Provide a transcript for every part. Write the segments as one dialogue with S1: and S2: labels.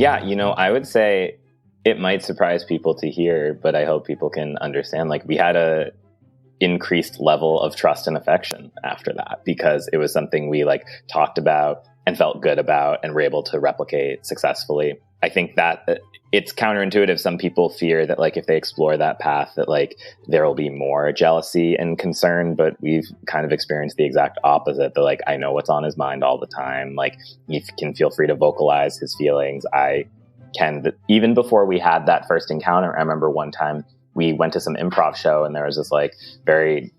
S1: Yeah, I would say it might surprise people to hear, but I hope people can understand. Like, we had a increased level of trust and affection after that because it was something we talked about and felt good about and were able to replicate successfully. I think that it's counterintuitive. Some people fear that if they explore that path, that there will be more jealousy and concern, but we've kind of experienced the exact opposite. That I know what's on his mind all the time. He can feel free to vocalize his feelings. I can, even before we had that first encounter. I remember one time we went to some improv show and there was this very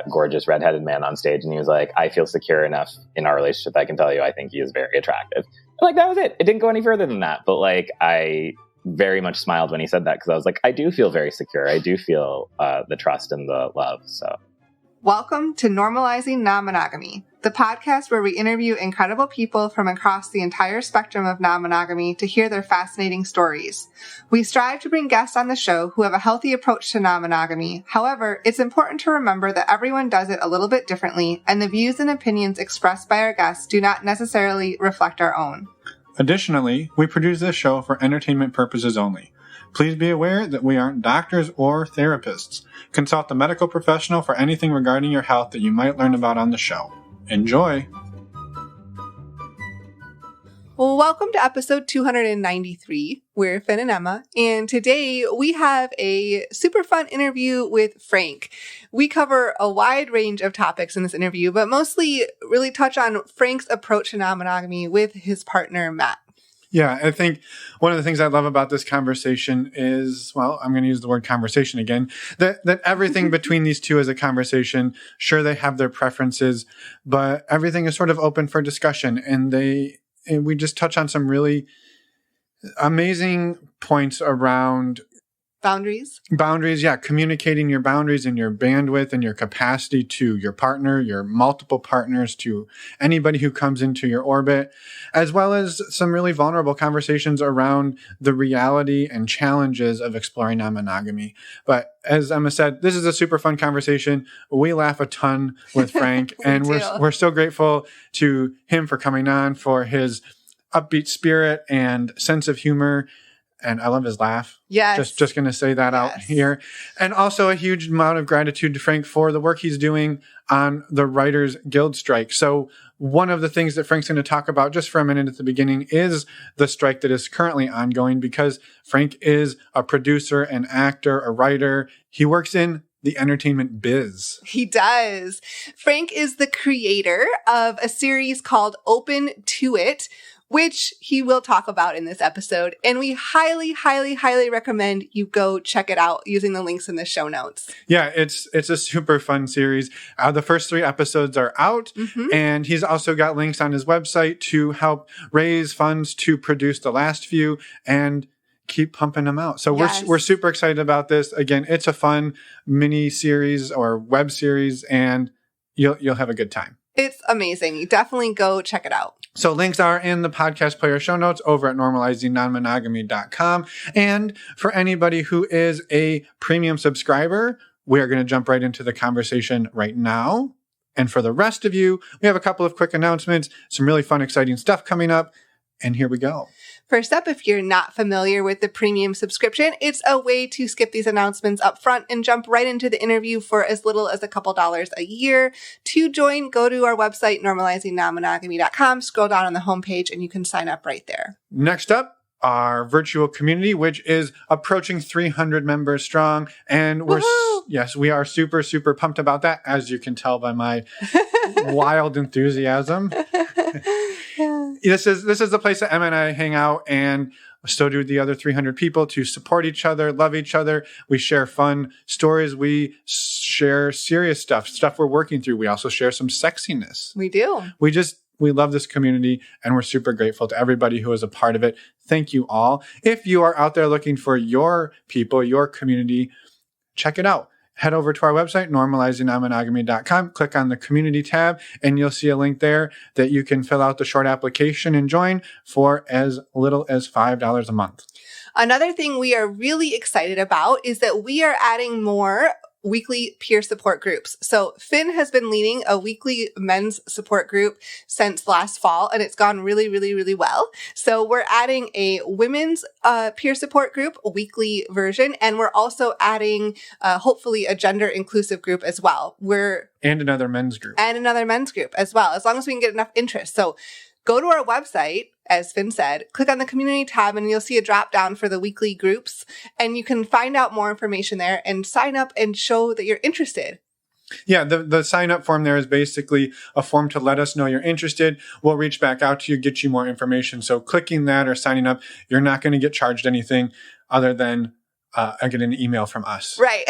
S1: gorgeous redheaded man on stage, and he was like, I feel secure enough in our relationship, I can tell you I think he is very attractive. That was it. It didn't go any further than that. But I very much smiled when he said that because I was I do feel very secure. I do feel the trust and the love. So,
S2: welcome to Normalizing Non-Monogamy, the podcast where we interview incredible people from across the entire spectrum of non-monogamy to hear their fascinating stories. We strive to bring guests on the show who have a healthy approach to non-monogamy. However, it's important to remember that everyone does it a little bit differently, and the views and opinions expressed by our guests do not necessarily reflect our own.
S3: Additionally, we produce this show for entertainment purposes only. Please be aware that we aren't doctors or therapists. Consult a medical professional for anything regarding your health that you might learn about on the show. Enjoy!
S2: Well, welcome to episode 293. We're Finn and Emma, and today we have a super fun interview with Frank. We cover a wide range of topics in this interview, but mostly really touch on Frank's approach to non-monogamy with his partner, Matt.
S3: Yeah, I think one of the things I love about this conversation is, well, I'm going to use the word conversation again, that everything between these two is a conversation. Sure, they have their preferences, but everything is sort of open for discussion, and we just touch on some really amazing points around
S2: boundaries,
S3: yeah. Communicating your boundaries and your bandwidth and your capacity to your partner, your multiple partners, to anybody who comes into your orbit, as well as some really vulnerable conversations around the reality and challenges of exploring non-monogamy. But as Emma said, this is a super fun conversation. We laugh a ton with Frank, and we're so grateful to him for coming on, for his upbeat spirit and sense of humor. And I love his laugh.
S2: Yes.
S3: Just going to say that out here. And also a huge amount of gratitude to Frank for the work he's doing on the Writers Guild strike. So one of the things that Frank's going to talk about just for a minute at the beginning is the strike that is currently ongoing, because Frank is a producer, an actor, a writer. He works in the entertainment biz.
S2: He does. Frank is the creator of a series called Open to It, which he will talk about in this episode. And we highly, highly, highly recommend you go check it out using the links in the show notes.
S3: Yeah, it's a super fun series. The first 3 episodes are out, and he's also got links on his website to help raise funds to produce the last few and keep pumping them out. So we're super excited about this. Again, it's a fun mini series or web series, and you'll have a good time.
S2: It's amazing. You definitely go check it out.
S3: So links are in the podcast player show notes over at normalizingnonmonogamy.com. And for anybody who is a premium subscriber, we're going to jump right into the conversation right now. And for the rest of you, we have a couple of quick announcements, some really fun, exciting stuff coming up. And here we go.
S2: First up, if you're not familiar with the premium subscription, it's a way to skip these announcements up front and jump right into the interview for as little as a couple dollars a year. To join, go to our website, normalizingnonmonogamy.com, scroll down on the homepage, and you can sign up right there.
S3: Next up, our virtual community, which is approaching 300 members strong. And we are super, super pumped about that, as you can tell by my wild enthusiasm. This is the place that Emma and I hang out, and so do the other 300 people, to support each other, love each other. We share fun stories. We share serious stuff we're working through. We also share some sexiness.
S2: We do.
S3: We love this community, and we're super grateful to everybody who is a part of it. Thank you all. If you are out there looking for your people, your community, check it out. Head over to our website, normalizingnonmonogamy.com, click on the community tab, and you'll see a link there that you can fill out the short application and join for as little as $5 a month.
S2: Another thing we are really excited about is that we are adding more weekly peer support groups. So Finn has been leading a weekly men's support group since last fall, and it's gone really, really, really well. So we're adding a women's peer support group, a weekly version, and we're also adding hopefully a gender inclusive group as well.
S3: And another men's group.
S2: And another men's group as well, as long as we can get enough interest. So go to our website, as Finn said, click on the community tab, and you'll see a drop down for the weekly groups. And you can find out more information there and sign up and show that you're interested.
S3: Yeah, the sign up form there is basically a form to let us know you're interested. We'll reach back out to you, get you more information. So clicking that or signing up, you're not going to get charged anything other than get an email from us.
S2: Right.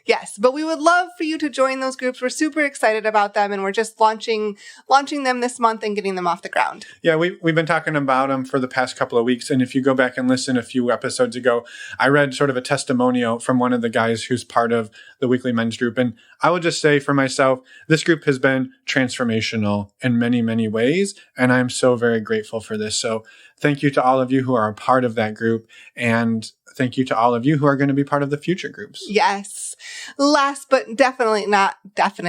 S2: Yes, but we would love for you to join those groups. We're super excited about them, and we're just launching them this month and getting them off the ground.
S3: Yeah, we've been talking about them for the past couple of weeks, and if you go back and listen a few episodes ago, I read sort of a testimonial from one of the guys who's part of the weekly men's group, and I will just say for myself, this group has been transformational in many, many ways, and I'm so very grateful for this. So thank you to all of you who are a part of that group, and thank you to all of you who are going to be part of the future groups.
S2: Yes. Last but definitely not least,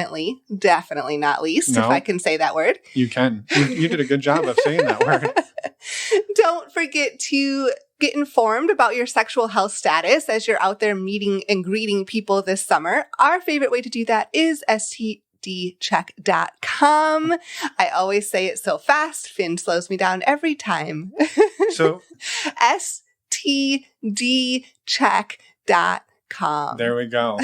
S2: if I can say that word.
S3: You can. You did a good job of saying that word.
S2: Don't forget to get informed about your sexual health status as you're out there meeting and greeting people this summer. Our favorite way to do that is stdcheck.com. I always say it so fast, Finn slows me down every time.
S3: So
S2: stdcheck.com.
S3: There we go.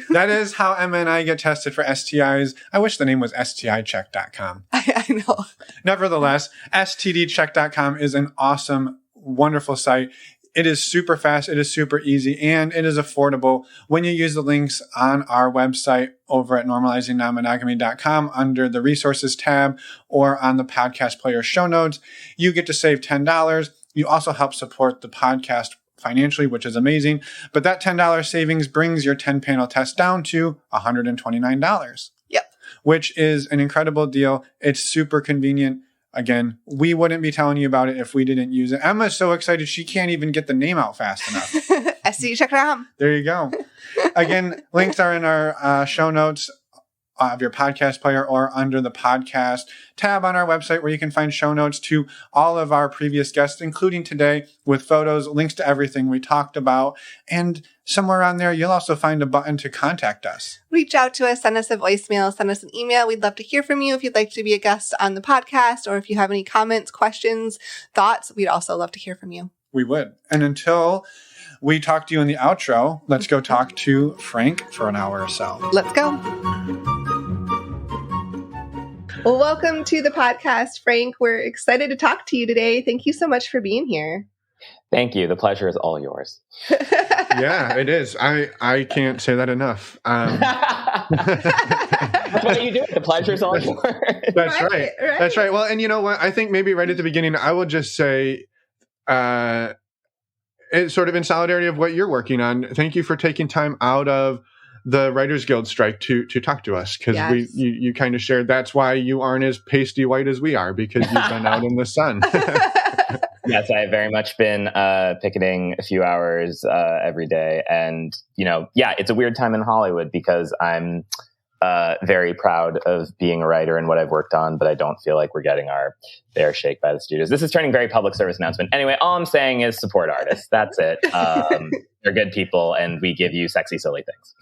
S3: That is how Emma and I get tested for STIs. I wish the name was sticheck.com.
S2: I know.
S3: Nevertheless, stdcheck.com is an awesome, wonderful site. It is super fast, it is super easy, and it is affordable. When you use the links on our website over at normalizingnonmonogamy.com under the resources tab or on the podcast player show notes, you get to save $10. You also help support the podcast financially, which is amazing. But that $10 savings brings your 10-panel test down to $129.
S2: Yep.
S3: Which is an incredible deal. It's super convenient. Again, we wouldn't be telling you about it if we didn't use it. Emma's so excited she can't even get the name out fast enough.
S2: stdcheck.com.
S3: There you go. Again, links are in our show notes of your podcast player or under the podcast tab on our website, where you can find show notes to all of our previous guests, including today, with photos, links to everything we talked about. And somewhere on there, you'll also find a button to contact us.
S2: Reach out to us, send us a voicemail, send us an email. We'd love to hear from you if you'd like to be a guest on the podcast, or if you have any comments, questions, thoughts, we'd also love to hear from you.
S3: We would. And until we talk to you in the outro, let's go talk to Frank for an hour or so.
S2: Let's go. Well, welcome to the podcast, Frank. We're excited to talk to you today. Thank you so much for being here.
S1: Thank you. The pleasure is all yours.
S4: Yeah, it is. I can't say that enough.
S1: That's what you do. The pleasure is all yours.
S4: That's right. That's right. Well, and you know what? I think maybe right at the beginning, I will just say, it's sort of in solidarity of what you're working on. Thank you for taking time out of the Writers Guild strike to talk to us, because
S2: Yes.
S4: you kind of shared that's why you aren't as pasty white as we are, because you've been out in the sun.
S1: Yes, I have very much been picketing a few hours every day. And, it's a weird time in Hollywood because I'm very proud of being a writer and what I've worked on, but I don't feel like we're getting our fair shake by the studios. This is turning very public service announcement. Anyway, all I'm saying is support artists. That's it. They're good people, and we give you sexy, silly things.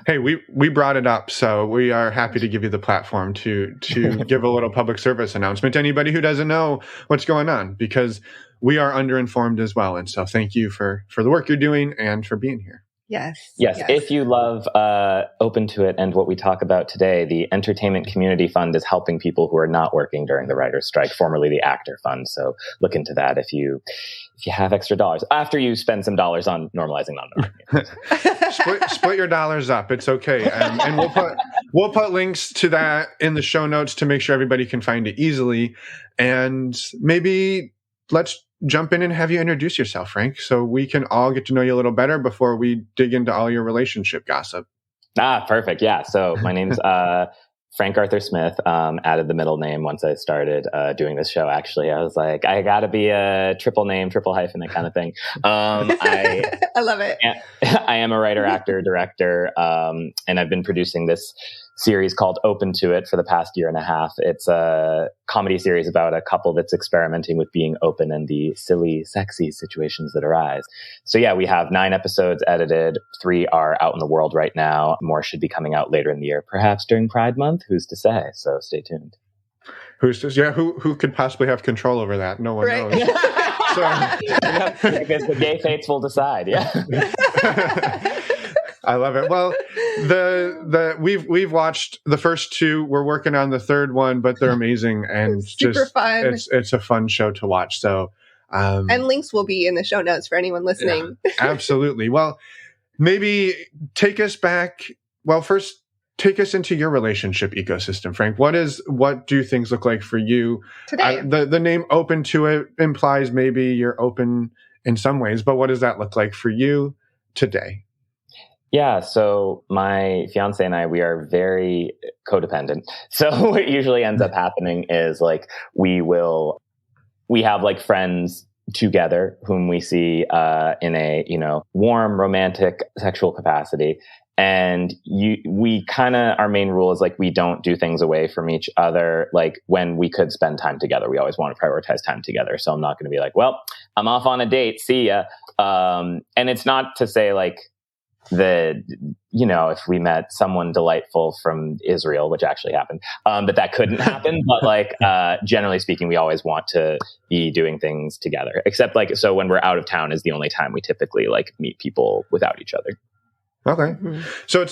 S4: Hey, we brought it up, so we are happy to give you the platform to give a little public service announcement to anybody who doesn't know what's going on, because we are underinformed as well. And so thank you for the work you're doing and for being here.
S2: Yes.
S1: If you love Open to It and what we talk about today, the Entertainment Community Fund is helping people who are not working during the writer's strike, formerly the Actor Fund. So look into that if you have extra dollars, after you spend some dollars on normalizing non-monogamy.
S4: split your dollars up. It's okay. And we'll put links to that in the show notes to make sure everybody can find it easily. And maybe let's jump in and have you introduce yourself, Frank, so we can all get to know you a little better before we dig into all your relationship gossip.
S1: Perfect. Yeah. So my name's Frank Arthur Smith, added the middle name once I started doing this show. Actually, I was like, I got to be a triple name, triple hyphen, that kind of thing.
S2: I love it.
S1: I am a writer, actor, director, and I've been producing this series called Open to It for the past year and a half. It's a comedy series about a couple that's experimenting with being open and the silly, sexy situations that arise. So yeah, we have 9 episodes edited. 3 are out in the world right now. More should be coming out later in the year, perhaps during Pride Month. Who's to say? So stay tuned.
S4: Who could possibly have control over that? No one knows. So,
S1: I guess the gay fates will decide. Yeah.
S4: I love it. Well, we've watched the first 2. We're working on the 3rd one, but they're amazing and
S2: super fun.
S4: It's a fun show to watch. So,
S2: and links will be in the show notes for anyone listening.
S4: Yeah, absolutely. Well, maybe take us back. Well, first, take us into your relationship ecosystem, Frank. What do things look like for you
S2: today?
S4: The name Open to It implies maybe you're open in some ways, but what does that look like for you today?
S1: Yeah, so my fiance and I, we are very codependent. So what usually ends up happening is like we have like friends together whom we see in a, warm, romantic, sexual capacity. And we kind of, our main rule is like we don't do things away from each other. Like when we could spend time together, we always want to prioritize time together. So I'm not going to be like, well, I'm off on a date, see ya. And it's not to say like, if we met someone delightful from Israel, which actually happened, but that couldn't happen. But like, generally speaking, we always want to be doing things together, except like, so when we're out of town is the only time we typically like meet people without each other.
S4: Okay. Mm-hmm. So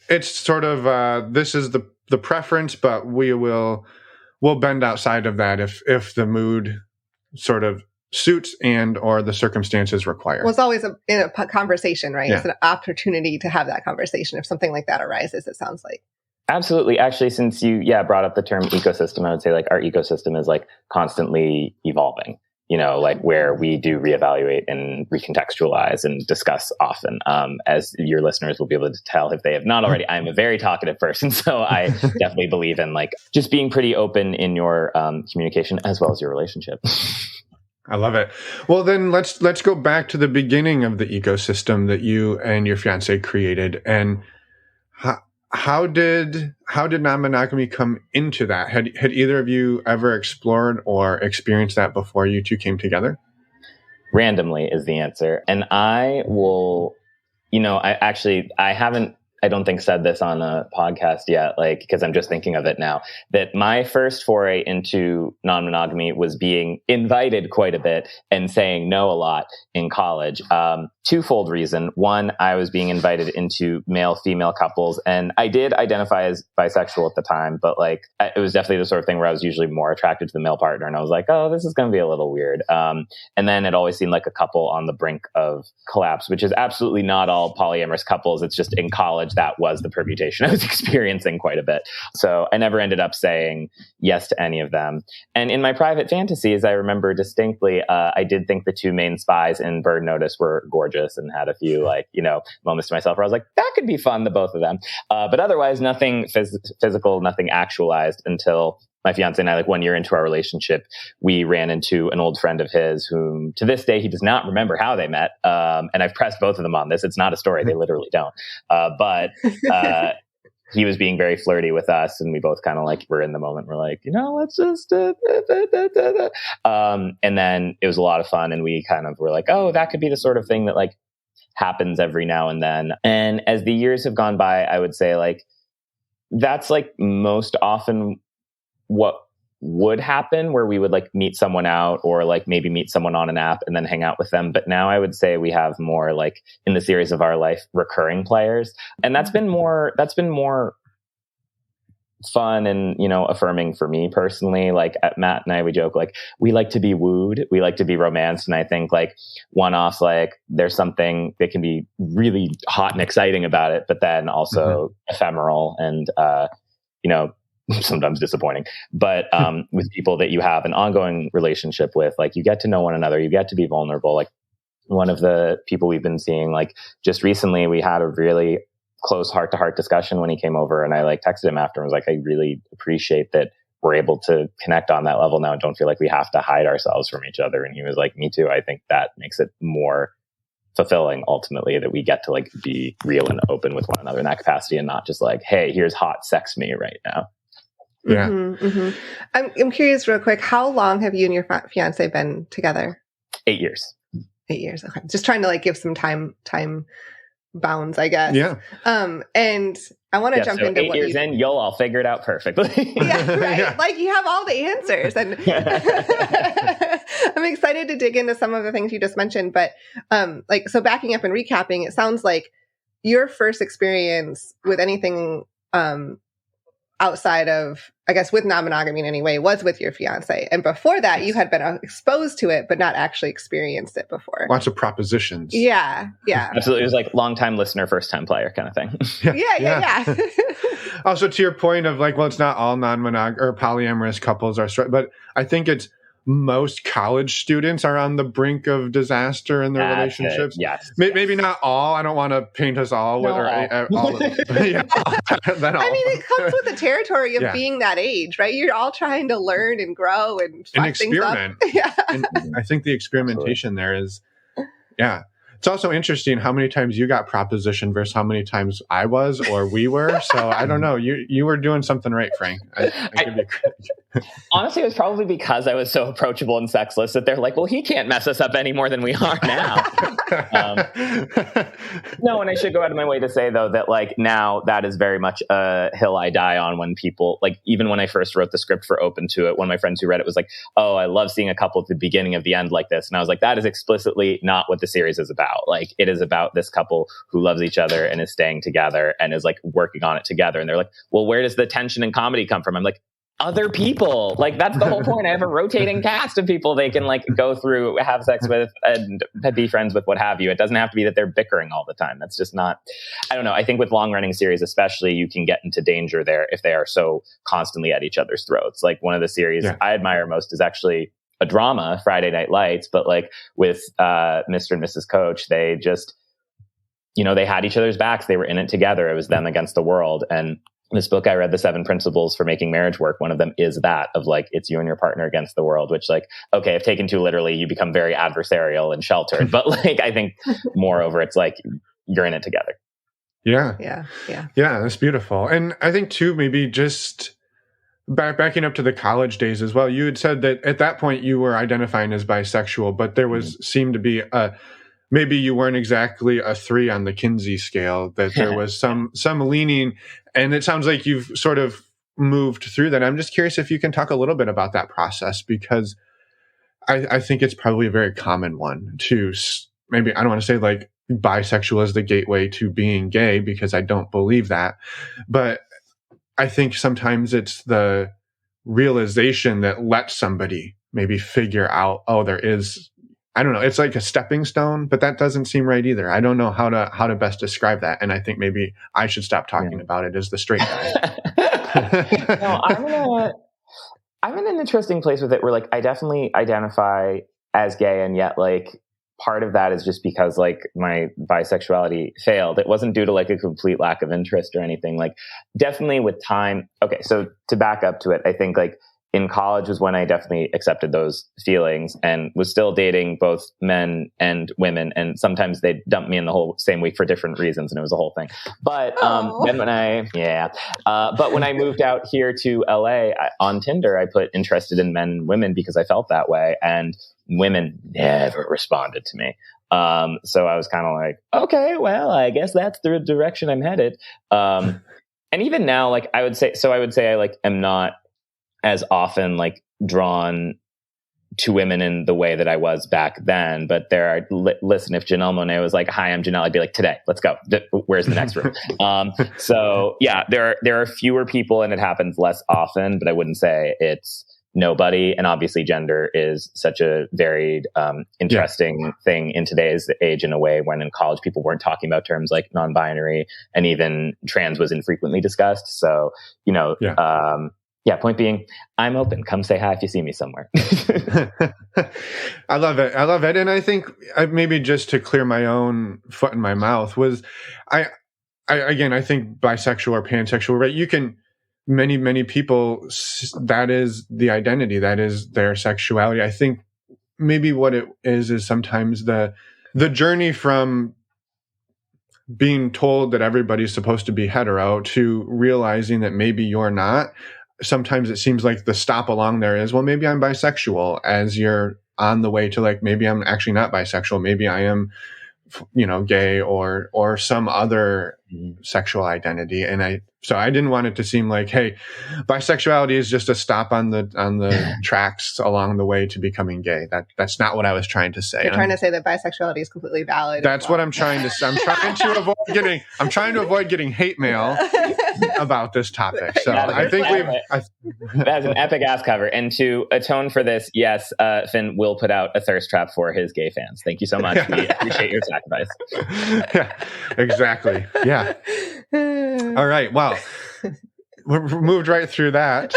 S4: it's sort of, this is the preference, but we'll bend outside of that if the mood sort of suits and or the circumstances require.
S2: Well, it's always in a conversation, right? Yeah. It's an opportunity to have that conversation if something like that arises, it sounds like.
S1: Absolutely. Actually, since you brought up the term ecosystem, I would say like our ecosystem is like constantly evolving, like where we do reevaluate and recontextualize and discuss often. As your listeners will be able to tell if they have not already, I'm a very talkative person. So I definitely believe in like just being pretty open in your communication as well as your relationship.
S4: I love it. Well, then let's go back to the beginning of the ecosystem that you and your fiance created, and how did non-monogamy come into that? Had either of you ever explored or experienced that before you two came together?
S1: Randomly is the answer, and I will. I don't think said this on a podcast yet, like, because I'm just thinking of it now, that my first foray into non-monogamy was being invited quite a bit and saying no a lot in college. Twofold reason. One, I was being invited into male-female couples, and I did identify as bisexual at the time, but like it was definitely the sort of thing where I was usually more attracted to the male partner, and I was like, oh, this is going to be a little weird. And then it always seemed like a couple on the brink of collapse, which is absolutely not all polyamorous couples. It's just in college that was the permutation I was experiencing quite a bit. So I never ended up saying yes to any of them. And in my private fantasies, I remember distinctly, I did think the 2 main spies in Bird Notice were gorgeous and had a few moments to myself where I was like, that could be fun, the both of them. But otherwise, nothing physical, nothing actualized until my fiance and I, like 1 year into our relationship, we ran into an old friend of his whom to this day, he does not remember how they met. And I've pressed both of them on this. It's not a story. They literally don't. But he was being very flirty with us, and we both kind of like were in the moment. We're like, let's just and then it was a lot of fun, and we kind of were like, oh, that could be the sort of thing that like happens every now and then. And as the years have gone by, I would say like that's like most often what would happen, where we would like meet someone out or like maybe meet someone on an app and then hang out with them. But now I would say we have more like in the series of our life recurring players, and that's been more fun and affirming for me personally. Like at Matt and I, we joke like we like to be wooed, we like to be romanced, and I think like one-offs, like there's something that can be really hot and exciting about it, but then also ephemeral and sometimes disappointing. But with people that you have an ongoing relationship with, like you get to know one another, you get to be vulnerable. Like one of the people we've been seeing, like just recently, we had a really close heart-to-heart discussion when he came over, and I like texted him after and was like, I really appreciate that we're able to connect on that level now and don't feel like we have to hide ourselves from each other. And he was like, me too. I think that makes it more fulfilling ultimately, that we get to like be real and open with one another in that capacity, and not just like, hey, here's hot sex me right now.
S4: Yeah.
S2: Mm-hmm, mm-hmm. I'm curious real quick, how long have you and your fiance been together?
S1: 8 years.
S2: 8 years. Okay. Just trying to like give some time bounds, I guess.
S4: Yeah.
S2: And I want to jump into
S1: 8
S2: what
S1: years in, you'll all figure it out perfectly.
S2: Yeah, right.
S4: Yeah.
S2: Like you have all the answers, and I'm excited to dig into some of the things you just mentioned. But like, so backing up and recapping, it sounds like your first experience with anything outside of, I guess, with non-monogamy in any way was with your fiance. And before that, you had been exposed to it, but not actually experienced it before.
S4: Lots of propositions.
S2: Yeah. Yeah.
S1: Absolutely. It was like long time listener, first time player kind of thing.
S2: Yeah.
S4: Also, to your point of like, well, it's not all non-monog or polyamorous couples are, but I think it's most college students are on the brink of disaster in their relationships.
S1: Yes.
S4: Maybe not all. I don't want to paint us all with all of it. Yeah,
S2: I mean, it comes with the territory of being that age, right? You're all trying to learn and grow and
S4: experiment.
S2: Yeah.
S4: And I think the experimentation there is, It's also interesting how many times you got propositioned versus how many times I was or we were. So I don't know. You were doing something right, Frank. I give you credit.
S1: Honestly, it was probably because I was so approachable and sexless that they're like, well, he can't mess us up any more than we are now. No, and I should go out of my way to say, though, that like now that is very much a hill I die on when people, like even when I first wrote the script for Open to It, one of my friends who read it was like, oh, I love seeing a couple at the beginning of the end like this. And I was like, that is explicitly not what the series is about. Like it is about this couple who loves each other and is staying together and is like working on it together. And they're like, well, where does the tension and comedy come from? I'm like, other people. Like that's the whole point. I have a rotating cast of people they can like go through, have sex with, and be friends with, what have you. It doesn't have to be that they're bickering all the time. That's just not, I don't know. I think with long running series, especially, you can get into danger there if they are so constantly at each other's throats. Like one of the series I admire most is actually a drama, Friday Night Lights, but like with Mr. and Mrs. Coach, they just, you know, they had each other's backs. They were in it together. It was them against the world. And this book I read, The 7 Principles for Making Marriage Work, one of them is that of like, it's you and your partner against the world, which like, okay, if taken too literally, you become very adversarial and sheltered. But like, I think moreover, it's like you're in it together.
S4: Yeah, that's beautiful. And I think too, maybe just backing up to the college days as well, you had said that at that point you were identifying as bisexual, but there was seemed to be maybe you weren't exactly a 3 on the Kinsey scale, that there was some leaning, and it sounds like you've sort of moved through that. I'm just curious if you can talk a little bit about that process, because I think it's probably a very common one to maybe, I don't want to say like bisexual is the gateway to being gay, because I don't believe that, but I think sometimes it's the realization that lets somebody maybe figure out, oh, there is, I don't know, it's like a stepping stone, but that doesn't seem right either. I don't know how to best describe that. And I think maybe I should stop talking about it as the straight guy.
S1: No, I'm in an interesting place with it where like I definitely identify as gay, and yet like part of that is just because like my bisexuality failed. It wasn't due to like a complete lack of interest or anything. Like definitely with time. Okay, so to back up to it, I think like in college was when I definitely accepted those feelings and was still dating both men and women. And sometimes they dumped me in the whole same week for different reasons. And it was a whole thing. But then but when I moved out here to LA on Tinder, I put interested in men and women because I felt that way. And women never responded to me. So I was kind of like, okay, well, I guess that's the direction I'm headed. And even now, like I would say I like am not as often like drawn to women in the way that I was back then. But there are, listen, if Janelle Monáe was like, hi, I'm Janelle, I'd be like, today, let's go. Where's the next room? So yeah, there are fewer people and it happens less often, but I wouldn't say it's nobody. And obviously gender is such a varied, interesting thing in today's age, in a way when in college people weren't talking about terms like non-binary, and even trans was infrequently discussed. So, you know, point being, I'm open. Come say hi if you see me somewhere.
S4: I love it. And I think maybe just to clear my own foot in my mouth was I think bisexual or pansexual, right? You can, many people, that is the identity, that is their sexuality. I think maybe what it is sometimes the journey from being told that everybody's supposed to be hetero to realizing that maybe you're not. Sometimes it seems like the stop along there is, well, maybe I'm bisexual, as you're on the way to like, maybe I'm actually not bisexual. Maybe I am, gay or some other sexual identity. And so I didn't want it to seem like, hey, bisexuality is just a stop on the tracks along the way to becoming gay. That's not what I was trying to say.
S2: You're trying to say that bisexuality is completely valid.
S4: That's what I'm trying to say. I'm trying to avoid getting hate mail about this topic. So I think
S1: that's an epic ass cover. And to atone for this, yes, Finn will put out a thirst trap for his gay fans. Thank you so much. We appreciate your sacrifice.
S4: Yeah, exactly. Yeah. All right. Well, we moved right through that.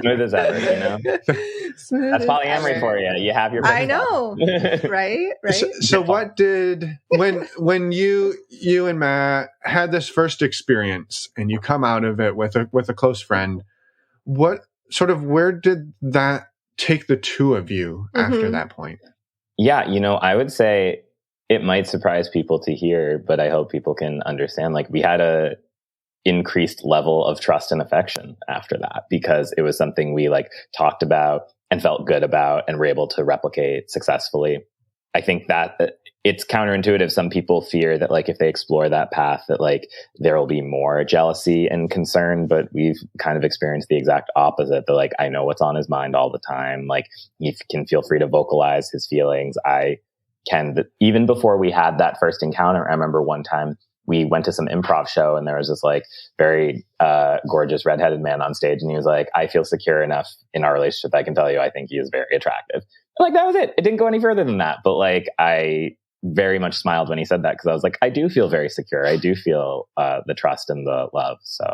S1: Smooth as ever,
S2: Smooth.
S1: That's polyamory for you. You have your.
S2: I know, right?
S4: So what did when you and Matt had this first experience and you come out of it with a close friend? Where did that take the two of you after that point?
S1: Yeah, I would say it might surprise people to hear, but I hope people can understand. Like, we had a increased level of trust and affection after that, because it was something we like talked about and felt good about and were able to replicate successfully. I think that it's counterintuitive. Some people fear that like if they explore that path that like there will be more jealousy and concern, but we've kind of experienced the exact opposite. That like, I know what's on his mind all the time. Like, he can feel free to vocalize his feelings. I can, even before we had that first encounter, I remember one time we went to some improv show and there was this like very gorgeous redheaded man on stage, and he was like, I feel secure enough in our relationship, I can tell you I think he is very attractive. And like, that was it. It didn't go any further than that. But like, I very much smiled when he said that, because I was like, I do feel very secure. I do feel the trust and the love. So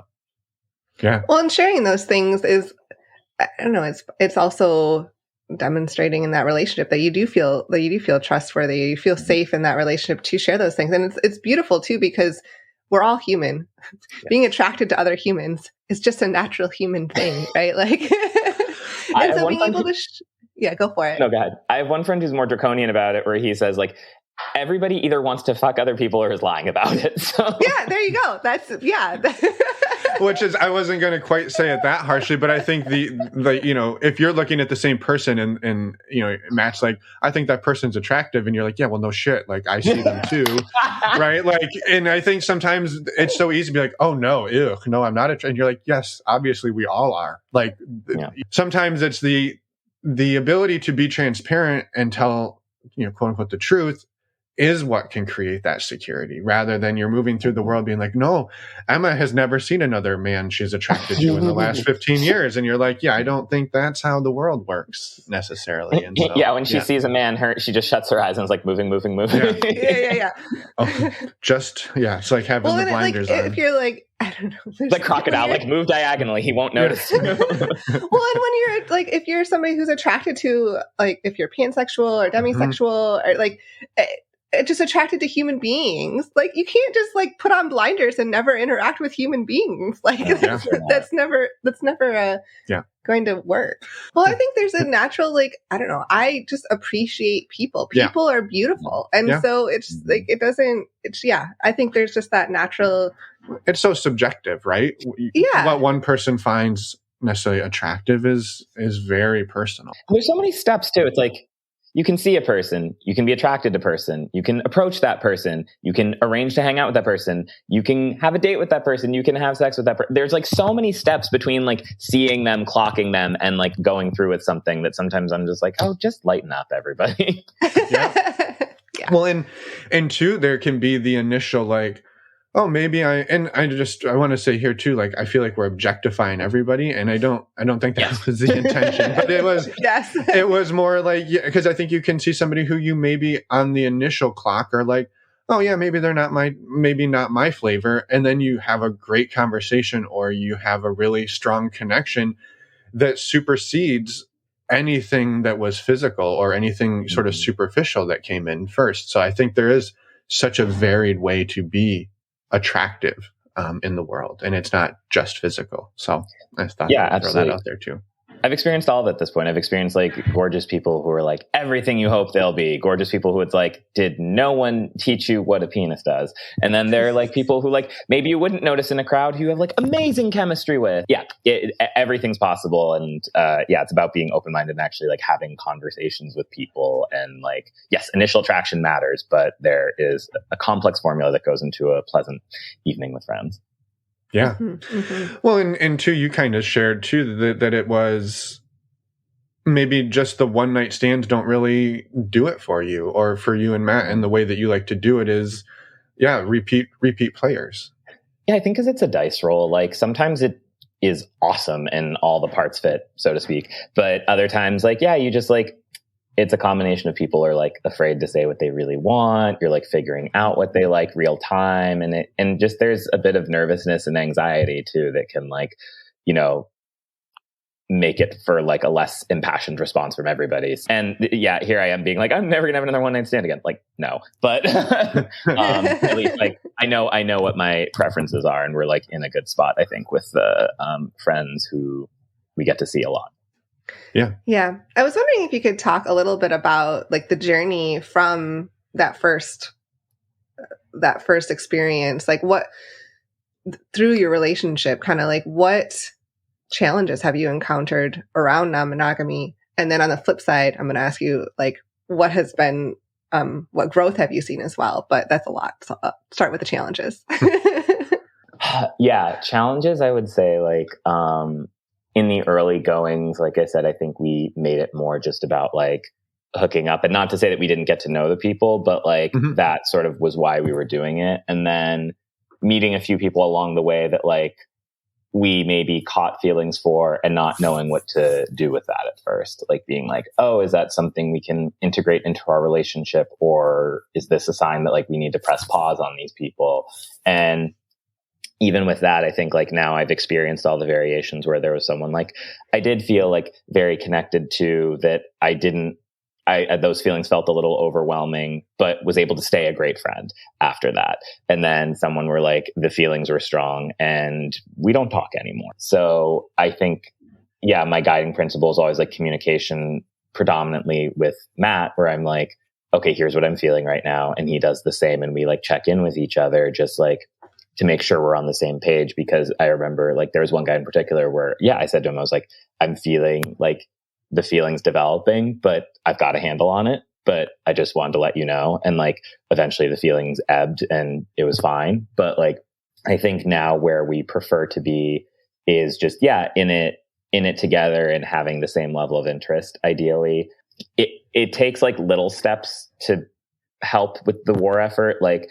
S4: yeah.
S2: Well, and sharing those things is, I don't know, it's also demonstrating in that relationship that you do feel trustworthy, you feel safe in that relationship to share those things. And it's beautiful too, because we're all human. Yeah. Being attracted to other humans is just a natural human thing, right? Like, and so being able to, go for it.
S1: No, go ahead. I have one friend who's more draconian about it, where he says like, everybody either wants to fuck other people or is lying about it. So
S2: yeah, there you go. That's
S4: Which is, I wasn't going to quite say it that harshly, but I think the if you're looking at the same person and Matt's like, I think that person's attractive, and you're like, yeah, well, no shit, like I see them too, right? Like, and I think sometimes it's so easy to be like, oh no, ew, no, I'm not attracted. And you're like, yes, obviously we all are. Like, sometimes it's the ability to be transparent and tell, quote unquote, the truth is what can create that security, rather than you're moving through the world being like, no, Emma has never seen another man she's attracted to in the last 15 years. And you're like, yeah, I don't think that's how the world works necessarily. And so,
S1: when she sees a man, she just shuts her eyes and is like moving.
S2: Yeah.
S4: Oh, it's like having the blinders on.
S2: If you're like, I don't know.
S1: The crocodile, like, move diagonally. He won't notice.
S2: Well, and when you're like, if you're somebody who's attracted to, like, if you're pansexual or demisexual or like, just attracted to human beings, like, you can't just like put on blinders and never interact with human beings. Like, that's never going to work. Well, I think there's a natural, like, I don't know, I just appreciate people. People are beautiful. And so it's like, I think there's just that natural.
S4: It's so subjective, right?
S2: Yeah.
S4: What one person finds necessarily attractive is very personal.
S1: There's so many steps too. It's like, you can see a person, you can be attracted to a person, you can approach that person, you can arrange to hang out with that person, you can have a date with that person, you can have sex with that person. There's like so many steps between like seeing them, clocking them, and like going through with something that sometimes I'm just like, oh, just lighten up, everybody.
S4: Well, and two, there can be the initial like, oh, maybe I want to say here too, like, I feel like we're objectifying everybody, and I don't think that was the intention, but it was, it was more like, because I think you can see somebody who you maybe on the initial clock are like, oh yeah, maybe they're not my flavor. And then you have a great conversation, or you have a really strong connection that supersedes anything that was physical or anything sort of superficial that came in first. So I think there is such a varied way to be attractive in the world, and it's not just physical. So I thought I'd throw that out there too.
S1: I've experienced all of it at this point. I've experienced like gorgeous people who are like everything you hope they'll be. Gorgeous people who it's like, did no one teach you what a penis does? And then there are like people who like maybe you wouldn't notice in a crowd who you have like amazing chemistry with. Yeah, everything's possible. And it's about being open-minded and actually like having conversations with people. And like, yes, initial attraction matters, but there is a complex formula that goes into a pleasant evening with friends.
S4: Yeah. Mm-hmm. Well, and too, you kind of shared too that it was maybe just the one night stands don't really do it for you or for you and Matt. And the way that you like to do it is, repeat players.
S1: Yeah, I think because it's a dice roll. Like sometimes it is awesome and all the parts fit, so to speak. But other times, like, you just like, it's a combination of people are like afraid to say what they really want. You're like figuring out what they like real time. And just there's a bit of nervousness and anxiety too that can like, make it for like a less impassioned response from everybody. And here I am being like, I'm never gonna have another one night stand again. Like, no, but at least like I know what my preferences are, and we're like in a good spot, I think, with the friends who we get to see a lot.
S2: Yeah. I was wondering if you could talk a little bit about like the journey from that first experience, like what through your relationship, kind of like what challenges have you encountered around non-monogamy? And then on the flip side, I'm going to ask you like, what has been, what growth have you seen as well? But that's a lot. So start with the challenges.
S1: Challenges, I would say like, in the early goings, like I said, I think we made it more just about like hooking up, and not to say that we didn't get to know the people, but like that sort of was why we were doing it. And then meeting a few people along the way that like we maybe caught feelings for and not knowing what to do with that at first, like being like, oh, is that something we can integrate into our relationship? Or is this a sign that like we need to press pause on these people? And even with that, I think like now I've experienced all the variations where there was someone like I did feel like very connected to, that those feelings felt a little overwhelming, but was able to stay a great friend after that. And then someone where like the feelings were strong and we don't talk anymore. So I think, my guiding principle is always like communication, predominantly with Matt, where I'm like, okay, here's what I'm feeling right now. And he does the same. And we like check in with each other, just like to make sure we're on the same page. Because I remember like there was one guy in particular where, I said to him, I was like, I'm feeling like the feelings developing, but I've got a handle on it, but I just wanted to let you know. And like, eventually the feelings ebbed and it was fine. But like, I think now where we prefer to be is just, in it together and having the same level of interest. Ideally, it takes like little steps to help with the war effort. Like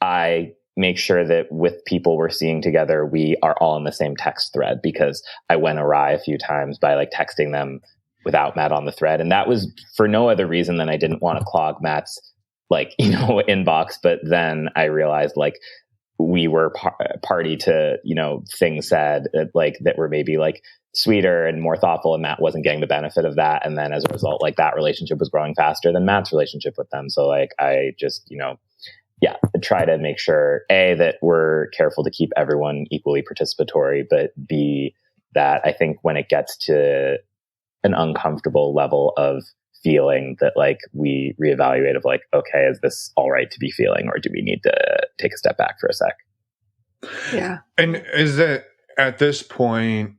S1: I make sure that with people we're seeing together, we are all in the same text thread, because I went awry a few times by like texting them without Matt on the thread. And that was for no other reason than I didn't want to clog Matt's like, inbox. But then I realized like we were party to, things said like that were maybe like sweeter and more thoughtful, and Matt wasn't getting the benefit of that. And then as a result, like that relationship was growing faster than Matt's relationship with them. So like, I just, try to make sure that we're careful to keep everyone equally participatory, but B, that I think when it gets to an uncomfortable level of feeling, that like we reevaluate of like, okay, is this all right to be feeling, or do we need to take a step back for a sec?
S2: Yeah.
S4: And is it at this point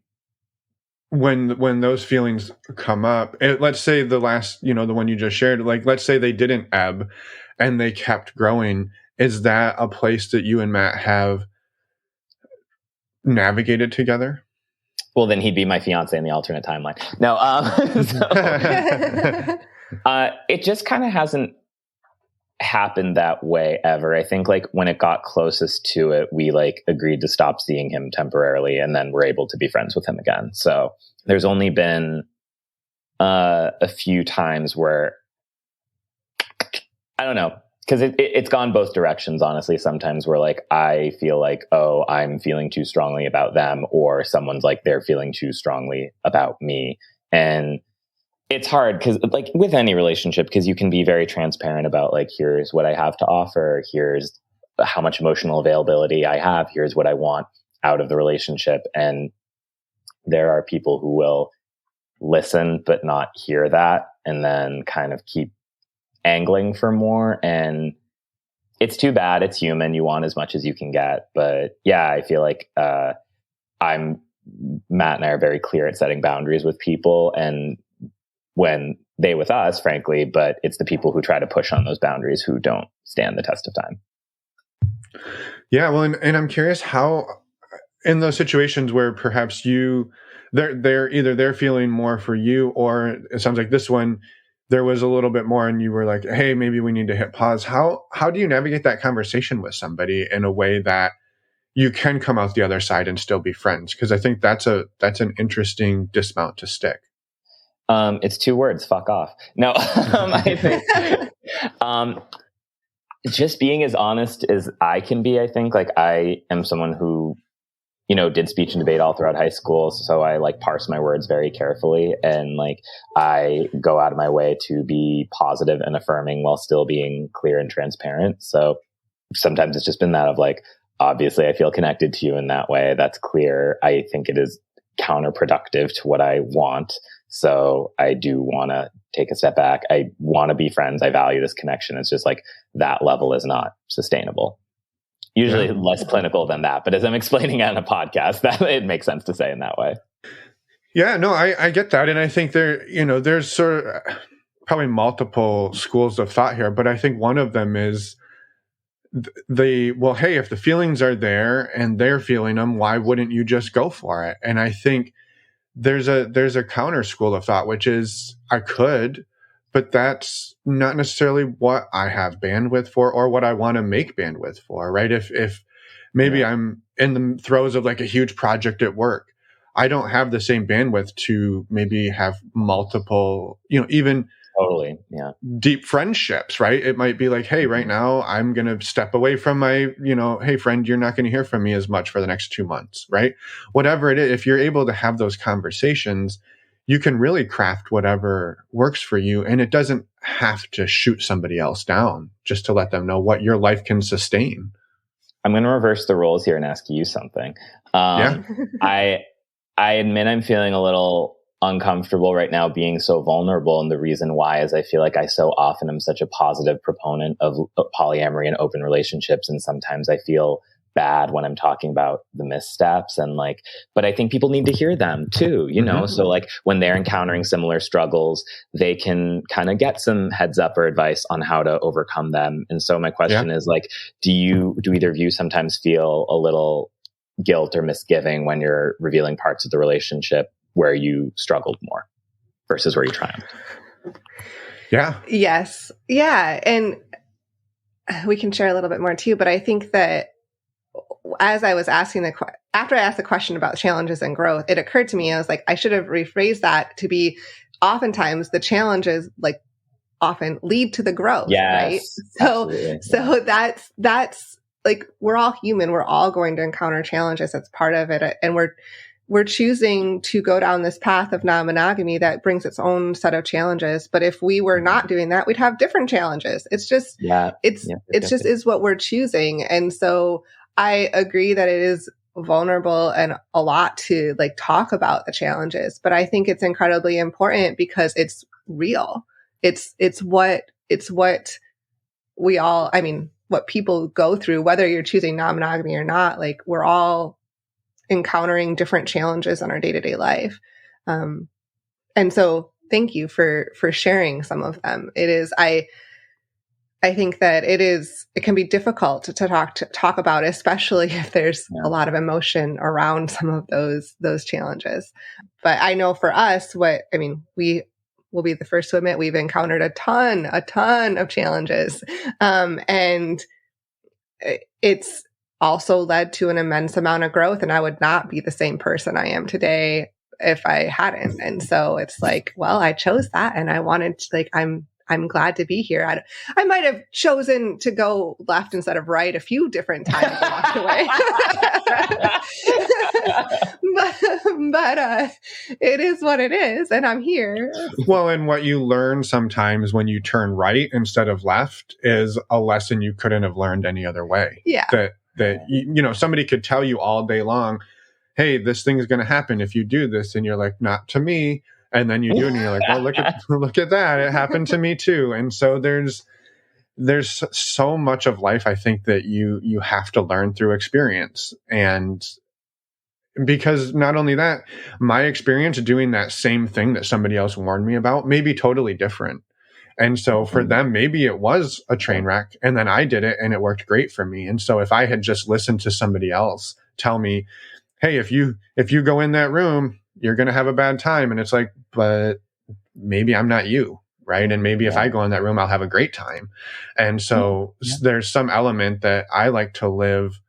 S4: when those feelings come up, let's say the last, the one you just shared, like let's say they didn't ebb and they kept growing, is that a place that you and Matt have navigated together?
S1: Well, then he'd be my fiance in the alternate timeline. No, it just kind of hasn't happened that way ever. I think like when it got closest to it, we like agreed to stop seeing him temporarily, and then we're able to be friends with him again. So there's only been a few times where I don't know, because it's gone both directions, honestly. Sometimes we're like, I feel like, oh, I'm feeling too strongly about them, or someone's like, they're feeling too strongly about me. And it's hard because like with any relationship, because you can be very transparent about like, here's what I have to offer. Here's how much emotional availability I have. Here's what I want out of the relationship. And there are people who will listen, but not hear that, and then kind of keep angling for more. And it's too bad. It's human. You want as much as you can get. But yeah, I feel like Matt and I are very clear at setting boundaries with people, and when they with us, frankly, but it's the people who try to push on those boundaries who don't stand the test of time.
S4: Yeah, well, and I'm curious how, in those situations where perhaps they're either they're feeling more for you, or it sounds like this one, there was a little bit more, and you were like, hey, maybe we need to hit pause. How do you navigate that conversation with somebody in a way that you can come out the other side and still be friends? Because I think that's an interesting dismount to stick.
S1: It's 2 words, fuck off. No, I think just being as honest as I can be. I think like I am someone who, did speech and debate all throughout high school. So I like parse my words very carefully, and like I go out of my way to be positive and affirming while still being clear and transparent. So sometimes it's just been that of like, obviously I feel connected to you in that way. That's clear. I think it is counterproductive to what I want. So I do want to take a step back. I want to be friends. I value this connection. It's just like that level is not sustainable. Usually less clinical than that. But as I'm explaining on a podcast, that it makes sense to say in that way.
S4: Yeah, no, I get that. And I think there's sort of probably multiple schools of thought here, but I think one of them is hey, if the feelings are there and they're feeling them, why wouldn't you just go for it? And I think there's a counter school of thought, which is I could, but that's not necessarily what I have bandwidth for or what I want to make bandwidth for, right? If maybe I'm in the throes of like a huge project at work, I don't have the same bandwidth to maybe have multiple, even
S1: totally, yeah,
S4: deep friendships, right? It might be like, hey, right now I'm going to step away from my, hey friend, you're not going to hear from me as much for the next 2 months, right? Whatever it is, if you're able to have those conversations, you can really craft whatever works for you. And it doesn't have to shoot somebody else down, just to let them know what your life can sustain.
S1: I'm going to reverse the roles here and ask you something. I admit I'm feeling a little uncomfortable right now being so vulnerable. And the reason why is I feel like I so often am such a positive proponent of polyamory and open relationships. And sometimes I feel bad when I'm talking about the missteps and like, but I think people need to hear them too, So like when they're encountering similar struggles, they can kind of get some heads up or advice on how to overcome them. And so my question is like, do either of you sometimes feel a little guilt or misgiving when you're revealing parts of the relationship where you struggled more versus where you triumphed?
S4: Yeah.
S2: Yes. Yeah. And we can share a little bit more too, but I think that as I was asking after I asked the question about challenges and growth, it occurred to me, I was like, I should have rephrased that to be oftentimes the challenges like often lead to the growth.
S1: Yes,
S2: right? So that's like, we're all human. We're all going to encounter challenges. That's part of it. And we're choosing to go down this path of non-monogamy that brings its own set of challenges. But if we were not doing that, we'd have different challenges. It's just, is what we're choosing. And so I agree that it is vulnerable and a lot to like talk about the challenges, but I think it's incredibly important because it's real. It's what we all, what people go through, whether you're choosing non-monogamy or not, like we're all encountering different challenges in our day-to-day life. And so thank you for sharing some of them. It is, I think that it can be difficult to talk about, especially if there's a lot of emotion around some of those challenges. But I know for us, we will be the first to admit we've encountered a ton of challenges. And it's also led to an immense amount of growth. And I would not be the same person I am today if I hadn't. And so it's like, well, I chose that and I wanted to, like, I'm I'm glad to be here. I might have chosen to go left instead of right a few different times along the way. but it is what it is, and I'm here.
S4: Well, and what you learn sometimes when you turn right instead of left is a lesson you couldn't have learned any other way.
S2: Yeah.
S4: That you know, somebody could tell you all day long, hey, this thing is going to happen if you do this. And you're like, not to me. And then you do it and you're like, well, look at that. It happened to me too. And so there's so much of life, I think, that you have to learn through experience. And because not only that, my experience doing that same thing that somebody else warned me about may be totally different. And so for them, maybe it was a train wreck and then I did it and it worked great for me. And so if I had just listened to somebody else tell me, hey, if you go in that room, you're going to have a bad time. And it's like, but maybe I'm not you. Right. And maybe if I go in that room, I'll have a great time. And so there's some element that I like to live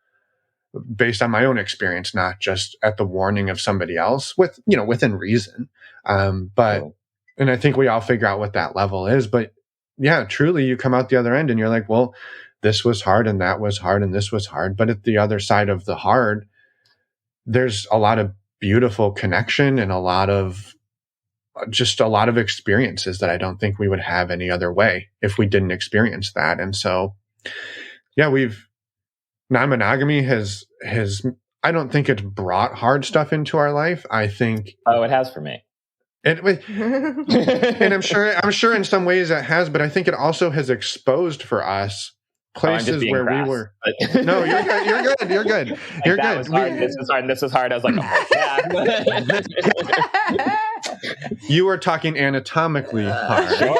S4: based on my own experience, not just at the warning of somebody else within reason. And I think we all figure out what that level is, but yeah, truly you come out the other end and you're like, well, this was hard and that was hard and this was hard. But at the other side of the hard, there's a lot of beautiful connection and a lot of experiences that I don't think we would have any other way if we didn't experience that. And so, yeah, non-monogamy has, I don't think it's brought hard stuff into our life. I think.
S1: Oh, it has for me.
S4: And I'm sure in some ways it has, but I think it also has exposed for us places where we were. No, you're good. You're good. You're good.
S1: This was hard. I was like, oh, yeah.
S4: You were talking anatomically hard.
S1: Sure.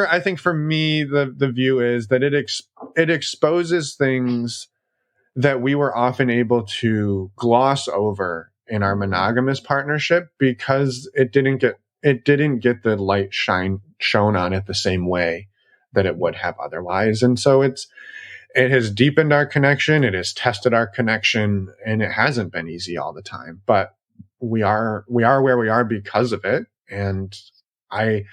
S4: I think for me, the view is that it exposes things that we were often able to gloss over in our monogamous partnership because it didn't get the light shown on it the same way that it would have otherwise. And so it has deepened our connection. It has tested our connection, and it hasn't been easy all the time, but we are where we are because of it. And I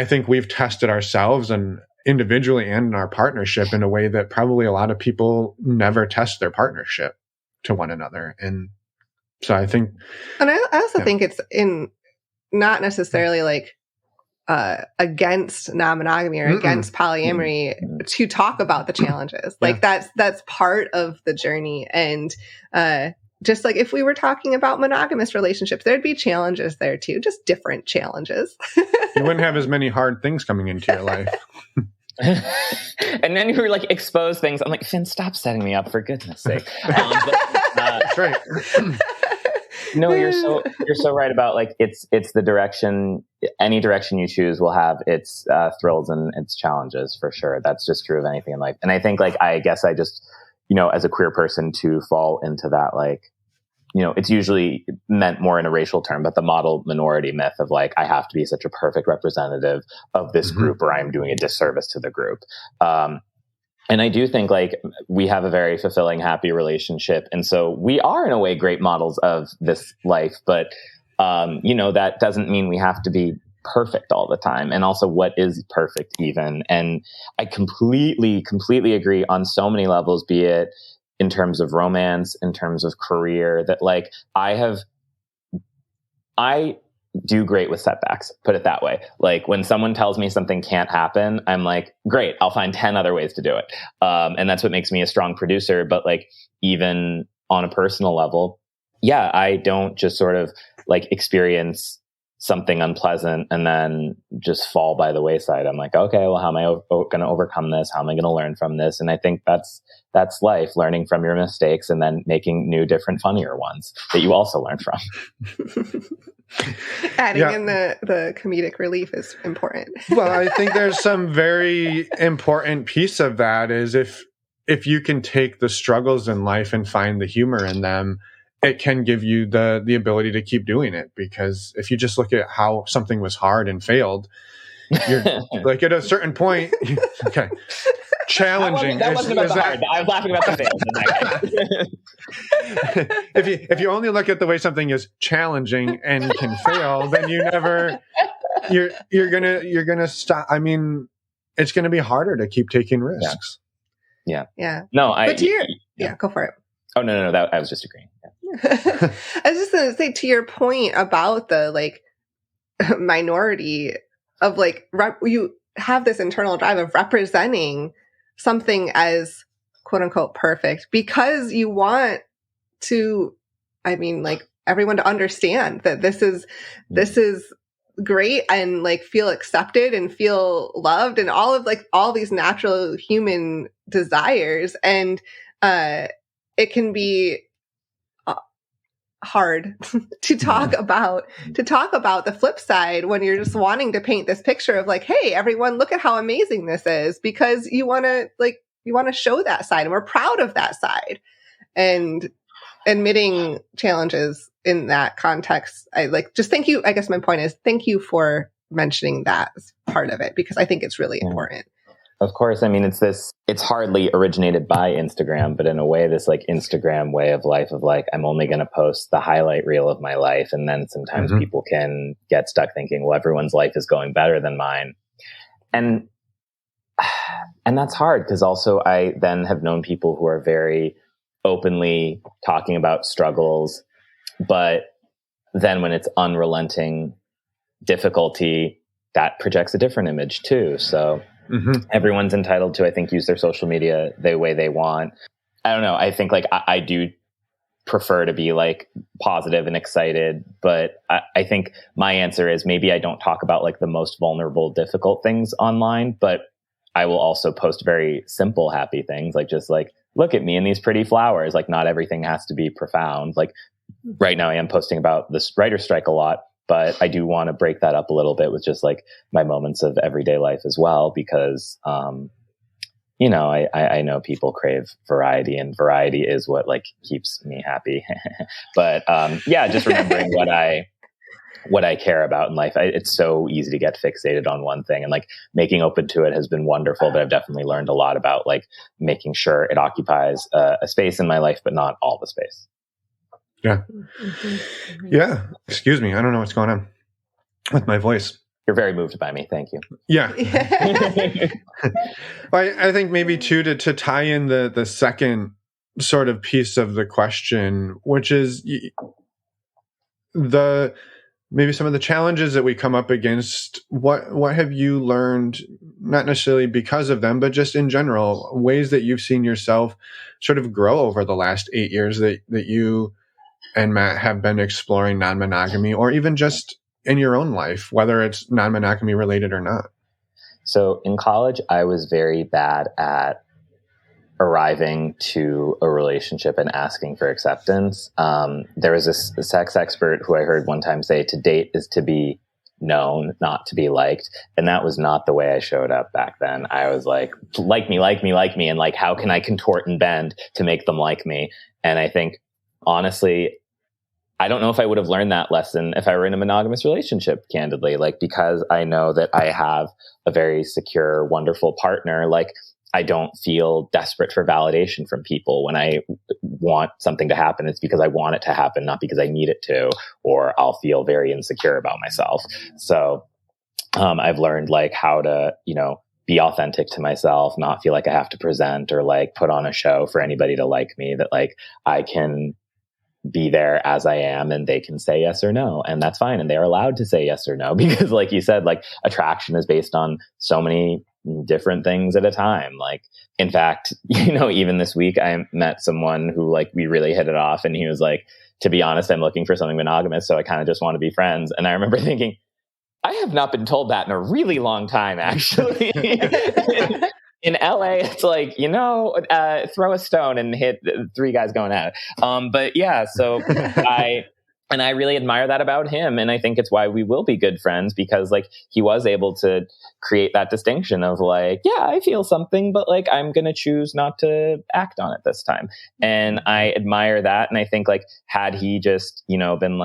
S4: think we've tested ourselves and individually and in our partnership in a way that probably a lot of people never test their partnership to one another. And so I think,
S2: and I also think it's not necessarily like against non-monogamy or against polyamory to talk about the challenges. Like that's part of the journey. And just like if we were talking about monogamous relationships, there'd be challenges there too, just different challenges.
S4: You wouldn't have as many hard things coming into your life.
S1: And then you were like expose things. I'm like, Finn, stop setting me up, for goodness sake.
S4: That's right.
S1: No, you're so right about like it's the direction. Any direction you choose will have its thrills and its challenges for sure. That's just true of anything in life. And I think like I guess I just as a queer person to fall into that like it's usually meant more in a racial term, but the model minority myth of like I have to be such a perfect representative of this group or I'm doing a disservice to the group. And I do think like we have a very fulfilling, happy relationship. And so we are in a way great models of this life, but, that doesn't mean we have to be perfect all the time. And also what is perfect even? And I completely agree on so many levels, be it in terms of romance, in terms of career, that like I do great with setbacks, put it that way. Like when someone tells me something can't happen, I'm like, great, I'll find 10 other ways to do it. And that's what makes me a strong producer. But like, even on a personal level, yeah, I don't just sort of like experience something unpleasant and then just fall by the wayside. I'm like, okay, well, how am I going to overcome this? How am I going to learn from this? And I think that's life, learning from your mistakes and then making new, different, funnier ones that you also learn from.
S2: Adding in the comedic relief is important.
S4: Well, I think there's some very important piece of that is if you can take the struggles in life and find the humor in them, it can give you the ability to keep doing it. Because if you just look at how something was hard and failed, you're like at a certain point, okay, challenging.
S1: That wasn't about the hard. I was laughing about the fails.
S4: If you only look at the way something is challenging and can fail, then you're gonna stop. I mean, it's gonna be harder to keep taking risks.
S2: Yeah.
S1: No,
S2: go for it.
S1: Oh no, I was just agreeing.
S2: I was just gonna say, to your point about the minority of you have this internal drive of representing something as quote unquote perfect because you want to, everyone to understand that this is great and feel accepted and feel loved and all of all these natural human desires. And it can be hard to talk about the flip side when you're just wanting to paint this picture of hey, everyone, look at how amazing this is, because you want to show that side, and we're proud of that side. And admitting challenges in that context, just thank you. I guess my point is thank you for mentioning that as part of it, because I think it's really important.
S1: Of course. I mean, it's hardly originated by Instagram, but in a way, this Instagram way of life of I'm only going to post the highlight reel of my life. And then sometimes people can get stuck thinking, well, everyone's life is going better than mine. And that's hard, because also I then have known people who are very openly talking about struggles, but then when it's unrelenting difficulty, that projects a different image too. So everyone's entitled to, I think, use their social media the way they want. I don't know. I think I do prefer to be positive and excited, but I think my answer is maybe I don't talk about the most vulnerable, difficult things online, but I will also post very simple, happy things, just look at me and these pretty flowers. Not everything has to be profound. Right now I am posting about this writer's strike a lot, but I do want to break that up a little bit with just my moments of everyday life as well, because, I know people crave variety, and variety is what keeps me happy. But, just remembering what I care about in life. It's so easy to get fixated on one thing, and making open to it has been wonderful, but I've definitely learned a lot about making sure it occupies a space in my life, but not all the space.
S4: Yeah. Yeah. Excuse me. I don't know what's going on with my voice.
S1: You're very moved by me. Thank you.
S4: Yeah. I think maybe too, to tie in the second sort of piece of the question, which is maybe some of the challenges that we come up against. What have you learned, not necessarily because of them, but just in general, ways that you've seen yourself sort of grow over the last 8 years that you and Matt have been exploring non-monogamy, or even just in your own life, whether it's non-monogamy related or not?
S1: So in college, I was very bad at arriving to a relationship and asking for acceptance. There was a sex expert who I heard one time say, to date is to be known, not to be liked. And that was not the way I showed up back then. I was like me. And how can I contort and bend to make them like me? And I think, honestly, I don't know if I would have learned that lesson if I were in a monogamous relationship, candidly, because I know that I have a very secure, wonderful partner. I don't feel desperate for validation from people. When I want something to happen, it's because I want it to happen, not because I need it to, or I'll feel very insecure about myself. So I've learned how to, be authentic to myself, not feel like I have to present or put on a show for anybody to like me, that I can be there as I am, and they can say yes or no, and that's fine. And they're allowed to say yes or no, because you said, attraction is based on so many different things at a time. In fact, even this week I met someone who we really hit it off, and he was to be honest, I'm looking for something monogamous, so I kind of just want to be friends. And I remember thinking, I have not been told that in a really long time, actually. In LA, it's throw a stone and hit 3 guys going at it. But yeah, so I really admire that about him. And I think it's why we will be good friends, because he was able to create that distinction of yeah, I feel something, but I'm going to choose not to act on it this time. And I admire that. And I think had he just, been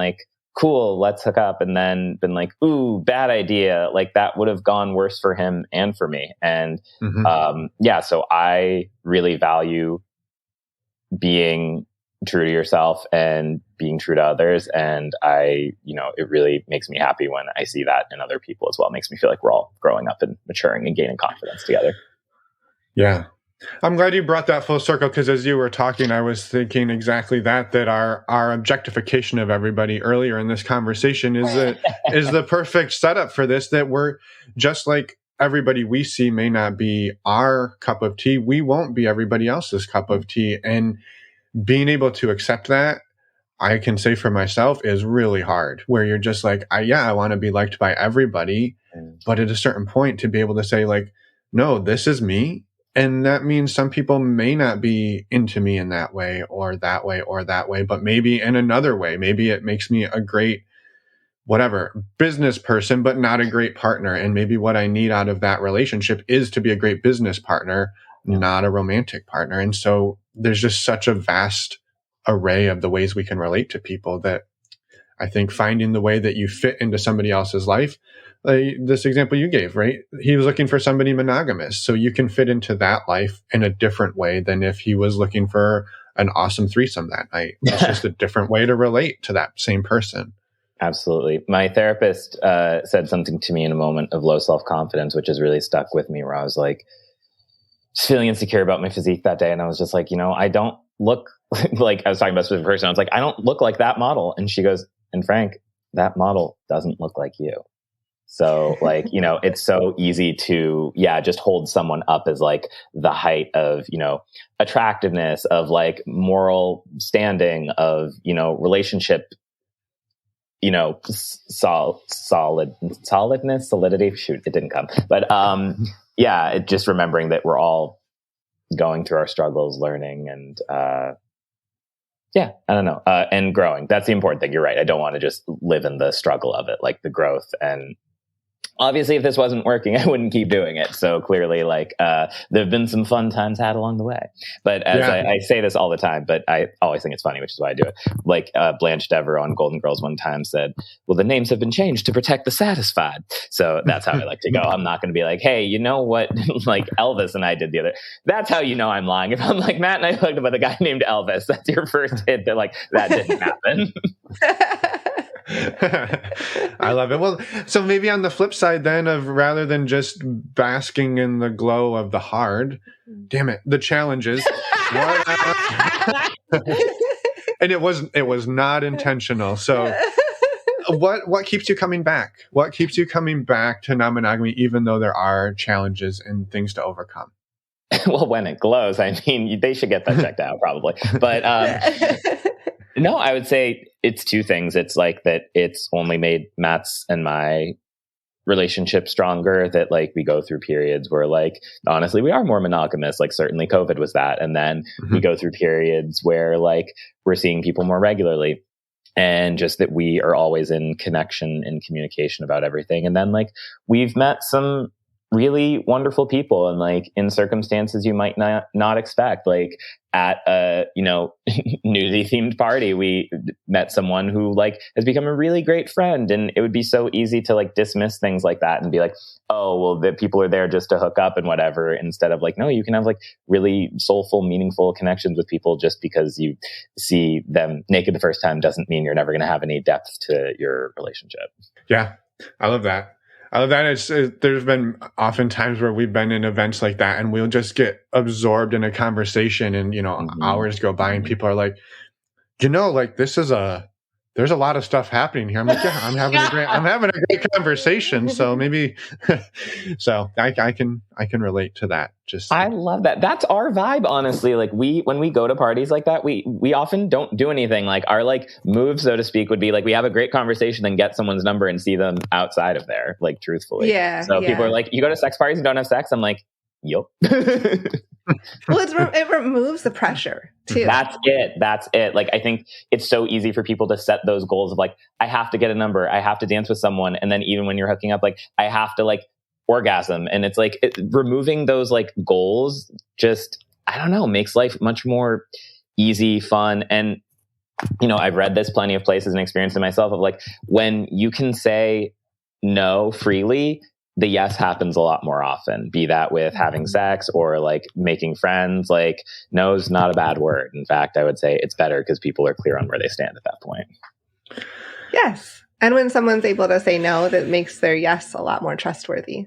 S1: cool, let's hook up, and then been like, ooh, bad idea. Like that would have gone worse for him and for me. And so I really value being true to yourself and being true to others. And it really makes me happy when I see that in other people as well. It makes me feel like we're all growing up and maturing and gaining confidence together.
S4: Yeah. I'm glad you brought that full circle, because as you were talking, I was thinking exactly that our objectification of everybody earlier in this conversation is the perfect setup for this, that we're just like everybody we see may not be our cup of tea. We won't be everybody else's cup of tea. And being able to accept that, I can say for myself, is really hard, where you're just like, I want to be liked by everybody. But at a certain point to be able to say like, no, this is me. And that means some people may not be into me in that way or that way or that way, but maybe in another way. Maybe it makes me a great, whatever, business person, but not a great partner. And maybe what I need out of that relationship is to be a great business partner, not a romantic partner. And so there's just such a vast array of the ways we can relate to people, that I think finding the way that you fit into somebody else's life, this example you gave, right? He was looking for somebody monogamous. So you can fit into that life in a different way than if he was looking for an awesome threesome that night. It's just a different way to relate to that same person.
S1: Absolutely. My therapist said something to me in a moment of low self-confidence, which has really stuck with me, where I was like, just feeling insecure about my physique that day. And I was just like, I don't look like, I was talking about a specific person. I was like, I don't look like that model. And she goes, and Frank, that model doesn't look like you. So like, it's so easy to, just hold someone up as like the height of, attractiveness, of like moral standing, of, relationship, solidity. Shoot, it didn't come. But, it just remembering that we're all going through our struggles, learning, and, I don't know, and growing. That's the important thing. You're right. I don't want to just live in the struggle of it, like the growth. And obviously, if this wasn't working, I wouldn't keep doing it. So clearly, like, there have been some fun times had along the way. But as I say this all the time, but I always think it's funny, which is why I do it. Like Blanche Dever on Golden Girls one time said, well, the names have been changed to protect the satisfied. So that's how I like to go. I'm not going to be like, hey, you know what? Like Elvis and I did the other. That's how I'm lying. If I'm like, Matt and I hooked up with a guy named Elvis, that's your first hit. They're like, that didn't happen.
S4: I love it. Well, so maybe on the flip side then, of rather than just basking in the glow of the hard, the challenges. And it was not intentional. So what keeps you coming back? What keeps you coming back to non-monogamy, even though there are challenges and things to overcome?
S1: Well, when it glows, I mean, they should get that checked out probably. But no, I would say it's two things. It's like that it's only made Matt's and my relationship stronger, that like we go through periods where like, honestly, we are more monogamous. Like certainly COVID was that. And then we go through periods where like we're seeing people more regularly, and just that we are always in connection and communication about everything. And then like we've met some really wonderful people, and like in circumstances you might not expect, like at a nudity themed party we met someone who like has become a really great friend. And it would be so easy to like dismiss things like that and be like, oh well, the people are there just to hook up and whatever, instead of like, no, you can have like really soulful, meaningful connections with people. Just because you see them naked the first time doesn't mean you're never going to have any depth to your relationship.
S4: I love that. There's been often times where we've been in events like that, and we'll just get absorbed in a conversation, and hours go by, and people are like, like there's a lot of stuff happening here. I'm like, I'm having a great conversation. So maybe, so I can relate to that.
S1: I love that. That's our vibe, honestly. Like when we go to parties like that, we often don't do anything. Like our like move, so to speak, would be like, we have a great conversation, then get someone's number and see them outside of there, like truthfully.
S2: Yeah.
S1: So people are like, you go to sex parties and don't have sex? I'm like, yup.
S2: Well, it removes the pressure too.
S1: That's it. Like, I think it's so easy for people to set those goals of like, I have to get a number, I have to dance with someone. And then even when you're hooking up, like, I have to like orgasm. And it's like removing those like goals just, I don't know, makes life much more easy, fun. And I've read this plenty of places and experienced it myself of like, when you can say no freely, the yes happens a lot more often, be that with having sex or like making friends. Like, no is not a bad word. In fact, I would say it's better because people are clear on where they stand at that point.
S2: Yes. And when someone's able to say no, that makes their yes a lot more trustworthy.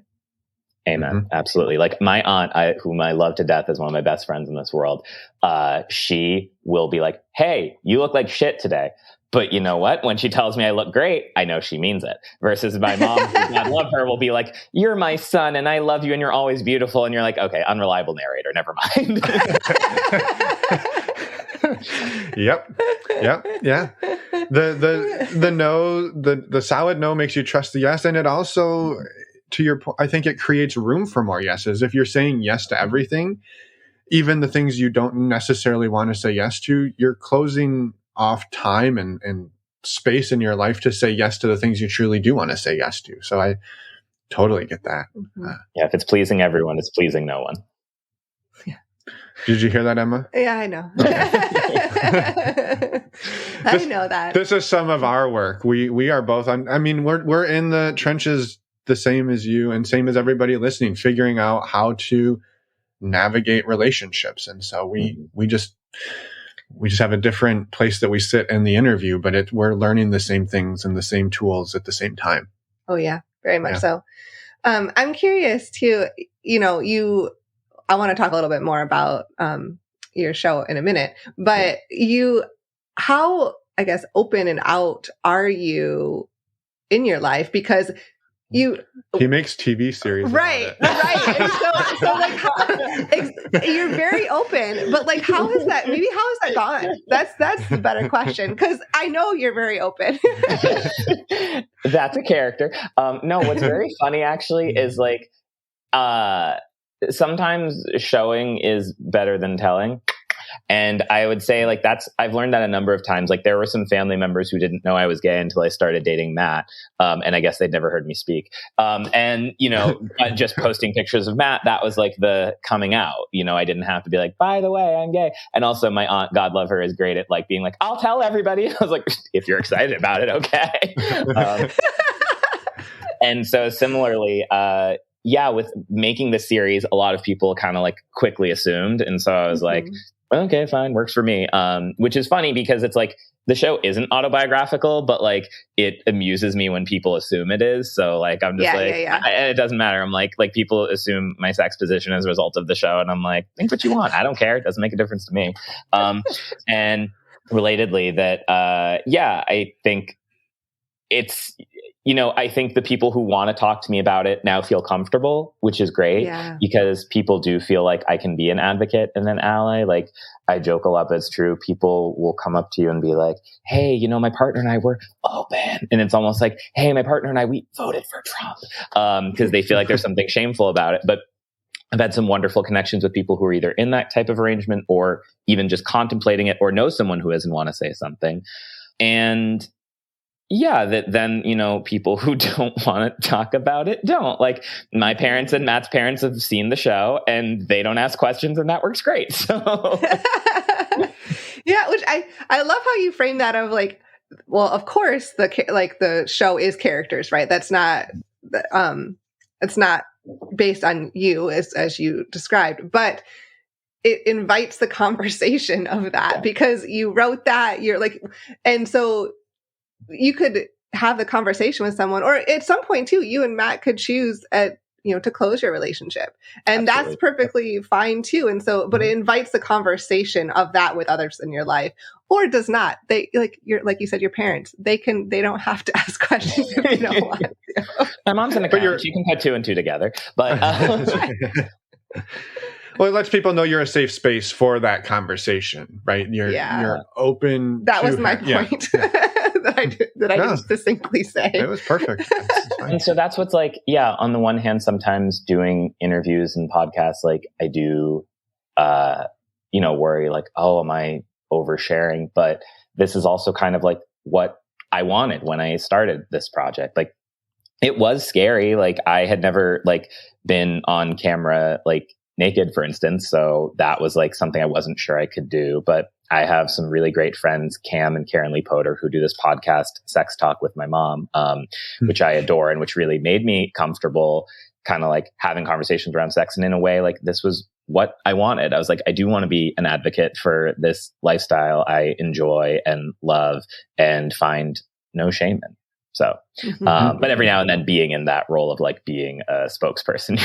S1: Amen. Mm-hmm. Absolutely. Like my aunt, whom I love to death, is one of my best friends in this world. She will be like, hey, you look like shit today. But you know what? When she tells me I look great, I know she means it. Versus my mom, who I love her, will be like, you're my son and I love you and you're always beautiful. And you're like, okay, unreliable narrator. Never mind.
S4: Yep. Yeah. The solid no makes you trust the yes. And it also, to your point, I think it creates room for more yeses. If you're saying yes to everything, even the things you don't necessarily want to say yes to, you're closing off time and space in your life to say yes to the things you truly do want to say yes to. So I totally get that.
S2: Mm-hmm.
S1: Yeah, if it's pleasing everyone, it's pleasing no one.
S2: Yeah.
S4: Did you hear that, Emma?
S2: Yeah, I know. I know that.
S4: This is some of our work. We are both on. I mean, we're in the trenches the same as you and same as everybody listening, figuring out how to navigate relationships. And so we just have a different place that we sit in the interview, but we're learning the same things and the same tools at the same time.
S2: Oh yeah, very much so. I'm curious too, I want to talk a little bit more about your show in a minute, but how, I guess, open and out are you in your life? Because he
S4: makes TV series.
S2: Right. And so you're very open, but like, how has that gone? That's the better question. Cause I know you're very open.
S1: That's a character. No, what's very funny actually is like, sometimes showing is better than telling. And I would say like I've learned that a number of times. Like there were some family members who didn't know I was gay until I started dating Matt. And I guess they'd never heard me speak. And just posting pictures of Matt, that was like the coming out. I didn't have to be like, by the way, I'm gay. And also my aunt, God love her, is great at like being like, I'll tell everybody. I was like, if you're excited about it, okay. And so similarly, with making the series, a lot of people kind of like quickly assumed. And so I was like, okay, fine, works for me. Which is funny because it's like the show isn't autobiographical, but like it amuses me when people assume it is. So like I'm just and it doesn't matter. I'm like people assume my sex position as a result of the show, and I'm like, think what you want. I don't care. It doesn't make a difference to me. And relatedly, that I think it's. I think the people who want to talk to me about it now feel comfortable, which is great because people do feel like I can be an advocate and an ally. Like I joke a lot, but it's true. People will come up to you and be like, hey, my partner and I were open. And it's almost like, hey, my partner and I, we voted for Trump because they feel like there's something shameful about it. But I've had some wonderful connections with people who are either in that type of arrangement or even just contemplating it or know someone who doesn't want to say something. And that then, people who don't want to talk about it don't. Like my parents and Matt's parents have seen the show and they don't ask questions, and that works great. So
S2: yeah, which I love how you frame that of like, well, of course the show is characters, right? That's not it's not based on you as you described, but it invites the conversation of that because you wrote that, you're like, and so you could have the conversation with someone, or at some point too, you and Matt could choose to close your relationship, and Absolutely. That's perfectly fine too. And so, but it invites the conversation of that with others in your life, or it does not. They like you said, your parents, they don't have to ask questions if they don't want to.
S1: My mom's an accountant. She can put two and two together, but.
S4: Well, it lets people know you're a safe space for that conversation, right? You're open.
S2: That was my point. that I didn't distinctly say.
S4: It was perfect.
S1: And so that's what's like, on the one hand, sometimes doing interviews and podcasts, like I do, worry like, oh, am I oversharing? But this is also kind of like what I wanted when I started this project. Like it was scary. Like I had never like been on camera, like naked, for instance. So that was like something I wasn't sure I could do, but I have some really great friends, Cam and Karen Lee Potter, who do this podcast, Sex Talk with My Mom, which I adore and which really made me comfortable kind of like having conversations around sex. And in a way, like this was what I wanted. I was like, I do want to be an advocate for this lifestyle I enjoy and love and find no shame in. So, but every now and then being in that role of like being a spokesperson,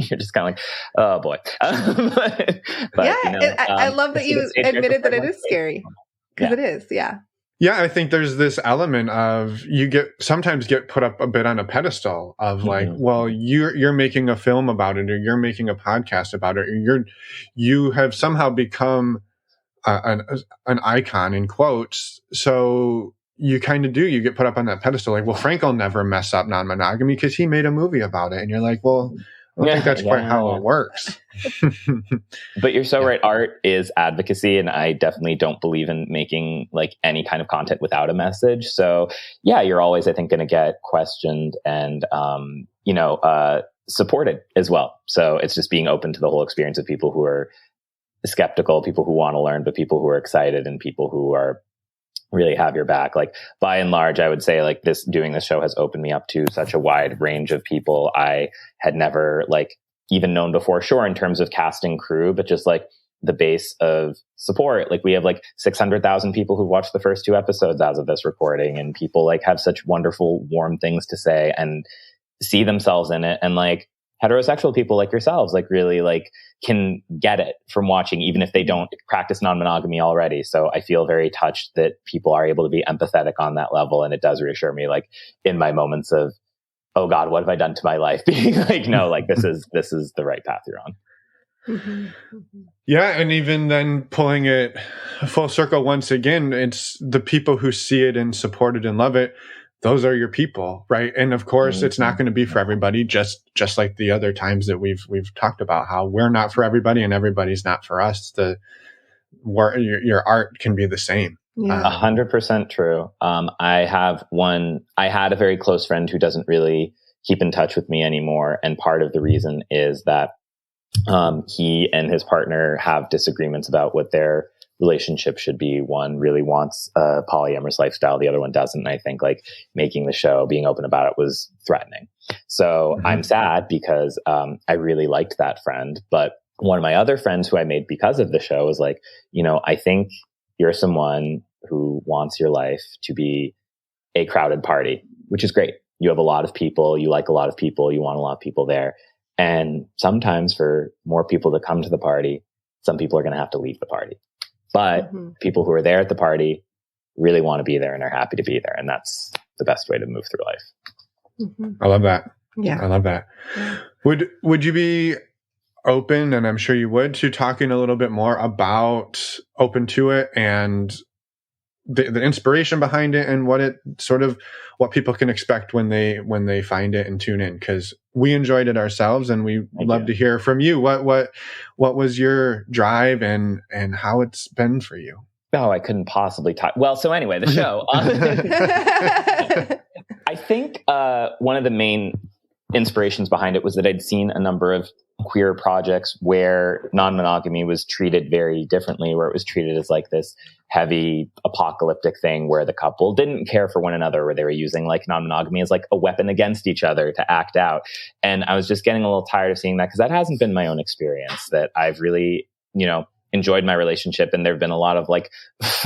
S1: you're just kind of like, oh boy. But,
S2: yeah. You know, I love that you admitted that it is scary because it is. Yeah.
S4: Yeah. I think there's this element of sometimes get put up a bit on a pedestal of like, well, you're making a film about it, or you're making a podcast about it, or you have somehow become an icon in quotes. So you kind of you get put up on that pedestal. Like, well, Frank will never mess up non-monogamy because he made a movie about it. And you're like, well, I don't think that's quite how it works.
S1: But you're so right. Art is advocacy. And I definitely don't believe in making like any kind of content without a message. So yeah, you're always, I think, going to get questioned and, supported as well. So it's just being open to the whole experience of people who are skeptical, people who want to learn, but people who are excited and people who are really have your back. Like by and large, I would say like doing this show has opened me up to such a wide range of people I had never like even known before. Sure, in terms of casting crew, but just like the base of support. Like we have like 600,000 people who watched the first 2 episodes as of this recording, and people like have such wonderful, warm things to say and see themselves in it. And like heterosexual people like yourselves, like really like can get it from watching, even if they don't practice non-monogamy already. So I feel very touched that people are able to be empathetic on that level. And it does reassure me, like in my moments of, oh God, what have I done to my life? Being like, no, like this is the right path you're on.
S4: Yeah. And even then pulling it full circle once again, it's the people who see it and support it and love it. Those are your people, right? And of course, it's not going to be for everybody, just like the other times that we've talked about how we're not for everybody and everybody's not for us. Your art can be the same.
S1: 100% true. I had a very close friend who doesn't really keep in touch with me anymore. And part of the reason is that he and his partner have disagreements about what their relationship should be. One really wants a polyamorous lifestyle. The other one doesn't. And I think like making the show, being open about it was threatening. So I'm sad because I really liked that friend. But one of my other friends who I made because of the show was like, I think you're someone who wants your life to be a crowded party, which is great. You have a lot of people, you like a lot of people, you want a lot of people there. And sometimes for more people to come to the party, some people are going to have to leave the party. But people who are there at the party really want to be there and are happy to be there. And that's the best way to move through life.
S4: I love that.
S2: Yeah.
S4: I love that. Would you be open, and I'm sure you would, to talking a little bit more about Open to It and the inspiration behind it and what people can expect when they find it and tune in? Because we enjoyed it ourselves, and we love to hear from you. What was your drive and how it's been for you?
S1: Oh, I couldn't possibly talk. Well, so anyway, the show. I think one of the main inspirations behind it was that I'd seen a number of queer projects where non-monogamy was treated very differently, where it was treated as like this heavy apocalyptic thing where the couple didn't care for one another, where they were using like non-monogamy as like a weapon against each other to act out. And I was just getting a little tired of seeing that, because that hasn't been my own experience. That I've really, enjoyed my relationship, and there've been a lot of like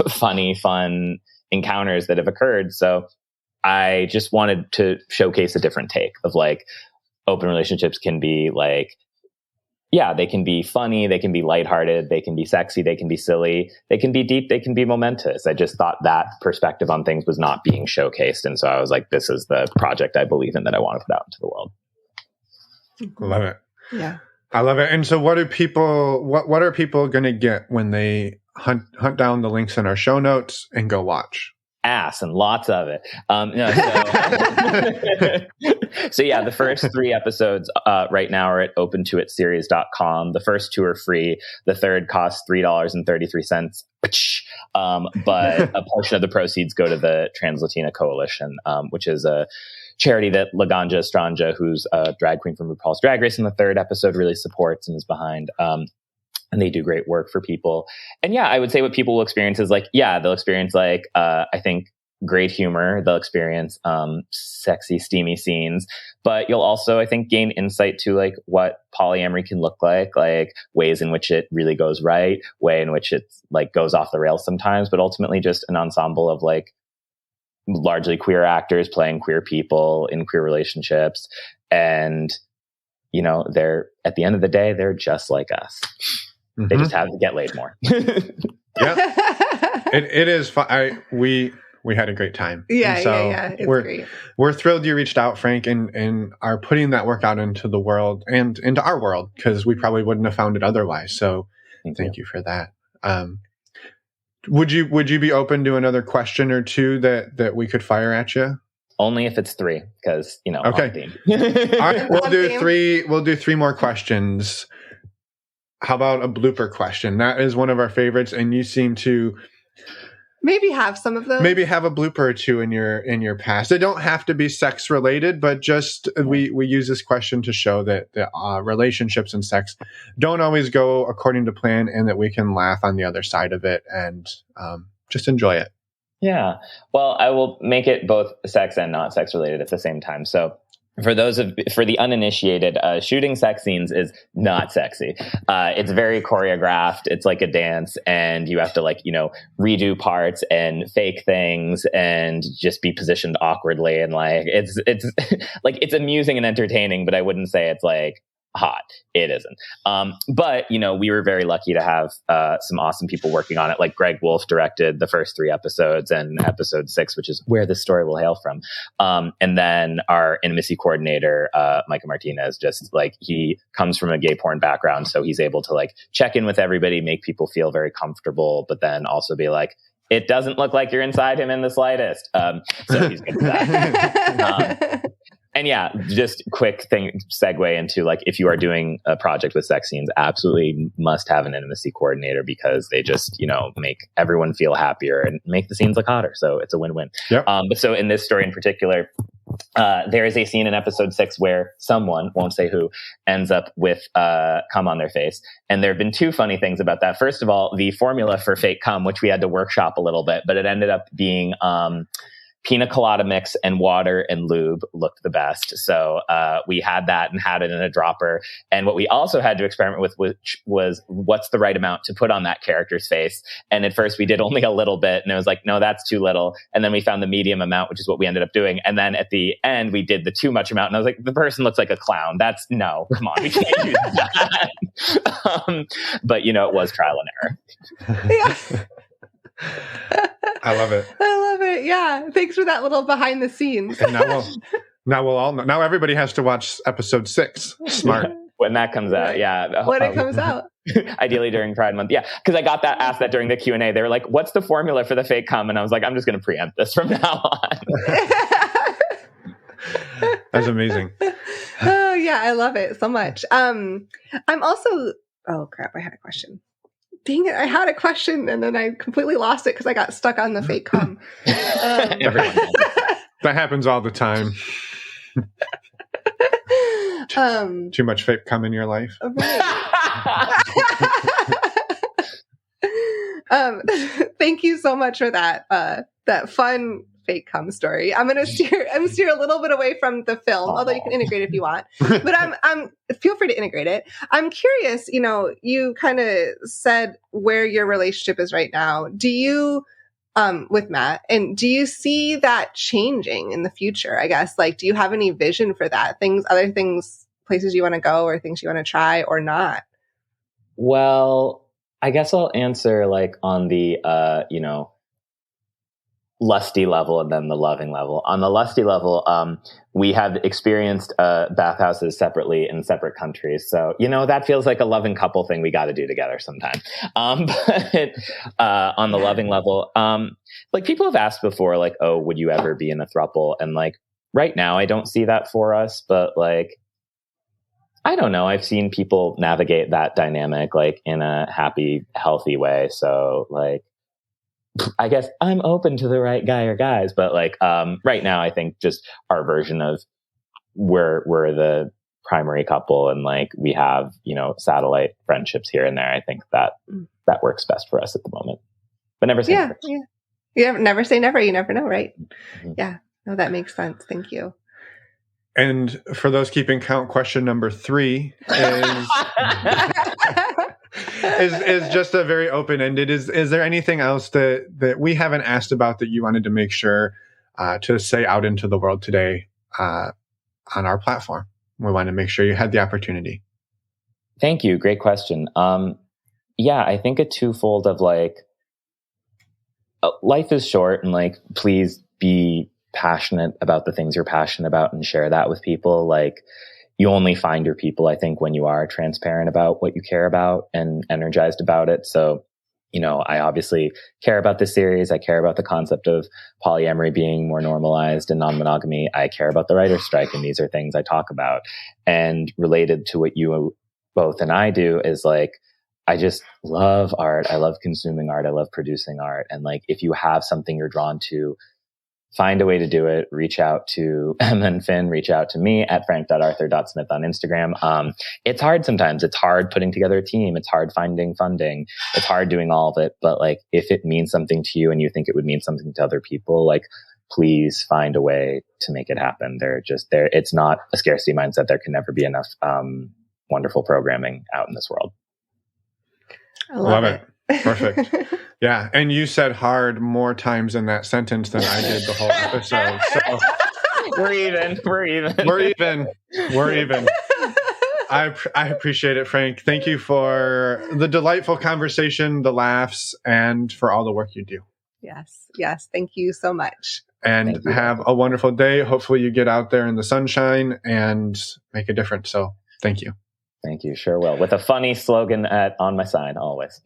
S1: fun encounters that have occurred. So I just wanted to showcase a different take of like open relationships can be like, yeah, they can be funny, they can be lighthearted, they can be sexy, they can be silly, they can be deep, they can be momentous. I just thought that perspective on things was not being showcased. And so I was like, this is the project I believe in that I want to put out into the world.
S4: Love it.
S2: Yeah.
S4: I love it. And so what are people going to get when they hunt down the links in our show notes and go watch?
S1: Ass and lots of it. So yeah, the first 3 episodes right now are at opentoitseries.com. The first 2 are free. The third costs $3.33. But a portion of the proceeds go to the Trans Latina Coalition, which is a charity that Laganja Estranja, who's a drag queen from RuPaul's Drag Race in the 3rd episode, really supports and is behind. and they do great work for people. And yeah, I would say what people will experience is like, yeah, they'll experience like, I think great humor. They'll experience sexy, steamy scenes, but you'll also, I think, gain insight to like what polyamory can look like ways in which it really goes right, way in which it like goes off the rails sometimes, but ultimately just an ensemble of like largely queer actors playing queer people in queer relationships. And, you know, they're at the end of the day, they're just like us. Mm-hmm. They just have to get laid more.
S4: Yeah, it is fun. We had a great time.
S2: Yeah,
S4: so
S2: it's great.
S4: We're thrilled you reached out, Frank, and are putting that work out into the world and into our world, because we probably wouldn't have found it otherwise. So thank you for that. Would you be open to another question or two that we could fire at you?
S1: Only if it's 3, because, you know,
S4: okay. All right, we'll do 3 more questions. How about a blooper question? That is one of our favorites, and you seem to
S2: maybe have some of those.
S4: Maybe have a blooper or 2 in your past. They don't have to be sex related, but just we use this question to show that relationships and sex don't always go according to plan, and that we can laugh on the other side of it and just enjoy it.
S1: Yeah. Well, I will make it both sex and not sex related at the same time. So for the uninitiated, shooting sex scenes is not sexy. It's very choreographed. It's like a dance, and you have to like, you know, redo parts and fake things and just be positioned awkwardly. And like, it's like, it's amusing and entertaining, but I wouldn't say it's like hot. It isn't. But, you know, we were very lucky to have some awesome people working on it. Like Greg Wolf directed the first 3 episodes, and episode 6, which is where this story will hail from. And then our intimacy coordinator, Micah Martinez, just like, he comes from a gay porn background, so he's able to like check in with everybody, make people feel very comfortable, but then also be like, it doesn't look like you're inside him in the slightest. So he's good at that. And yeah, just quick segue into like, if you are doing a project with sex scenes, absolutely must have an intimacy coordinator, because they just, you know, make everyone feel happier and make the scenes look hotter. So it's a win-win.
S4: Yep.
S1: But so in this story in particular, there is a scene in episode 6 where someone, won't say who, ends up with cum on their face. And there have been 2 funny things about that. First of all, the formula for fake cum, which we had to workshop a little bit, but it ended up being pina colada mix and water and lube looked the best. So we had that and had it in a dropper. And what we also had to experiment with, which was what's the right amount to put on that character's face. And at first we did only a little bit, and it was like, no, that's too little. And then we found the medium amount, which is what we ended up doing. And then at the end we did the too much amount, and I was like, the person looks like a clown. That's no, come on, we can't use that. But you know, it was trial and error.
S2: Yeah.
S4: I love it.
S2: Yeah. Thanks for that little behind the scenes.
S4: And now we'll all know. Now everybody has to watch episode 6. Smart.
S1: When that comes out, yeah.
S2: When it comes out.
S1: Ideally during Pride Month. Yeah. Because I got asked that during the Q&A. They were like, what's the formula for the fake cum? And I was like, I'm just going to preempt this from now on.
S4: That's amazing.
S2: Oh, yeah. I love it so much. I'm also, oh crap, I had a question. Dang it, I had a question and then I completely lost it because I got stuck on the fake cum.
S4: That happens all the time. Too much fake cum in your life.
S2: Thank you so much for that fun fake cum story. I'm steer a little bit away from the film, although you can integrate if you want. But I'm feel free to integrate it. I'm curious, you know, you kind of said where your relationship is right now. Do you with Matt, and do you see that changing in the future? I guess, like, do you have any vision for that? Other things, places you want to go, or things you want to try or not?
S1: Well, I guess I'll answer like on the you know, lusty level and then the loving level. On the lusty level, we have experienced bathhouses separately in separate countries. So, you know, that feels like a loving couple thing we got to do together sometime. But on the loving level, like people have asked before, like, oh, would you ever be in a throuple? And like right now, I don't see that for us, but like, I don't know. I've seen people navigate that dynamic like in a happy, healthy way. So like, I guess I'm open to the right guy or guys, but like right now I think just our version of we're the primary couple and like we have, satellite friendships here and there. I think that works best for us at the moment. But never say never.
S2: Yeah. Yeah, never say never. You never know, right?
S1: Mm-hmm.
S2: Yeah. No, that makes sense. Thank you.
S4: And for those keeping count, question number 3 is just a very open-ended. Is there anything else that we haven't asked about that you wanted to make sure to say out into the world today on our platform? We want to make sure you had the opportunity.
S1: Thank you. Great question. I think a twofold of like, life is short and like, please be passionate about the things you're passionate about and share that with people. Like, you only find your people, I think, when you are transparent about what you care about and energized about it. So, I obviously care about this series. I care about the concept of polyamory being more normalized and non-monogamy. I care about the writer's strike, and these are things I talk about. And related to what you both and I do is like, I just love art. I love consuming art. I love producing art. And like, if you have something you're drawn to, find a way to do it. Reach out to Emma and Finn, reach out to me at frank.arthur.smith on Instagram. It's hard sometimes. It's hard putting together a team. It's hard finding funding. It's hard doing all of it. But like, if it means something to you and you think it would mean something to other people, like, please find a way to make it happen. It's not a scarcity mindset. There can never be enough wonderful programming out in this world.
S2: I love it.
S4: Perfect. Yeah. And you said hard more times in that sentence than I did the whole episode. So
S1: We're even.
S4: I appreciate it, Frank. Thank you for the delightful conversation, the laughs, and for all the work you do.
S2: Yes. Thank you so much.
S4: And have a wonderful day. Hopefully you get out there in the sunshine and make a difference. So thank you.
S1: Thank you. Sure will. With a funny slogan on my sign, always.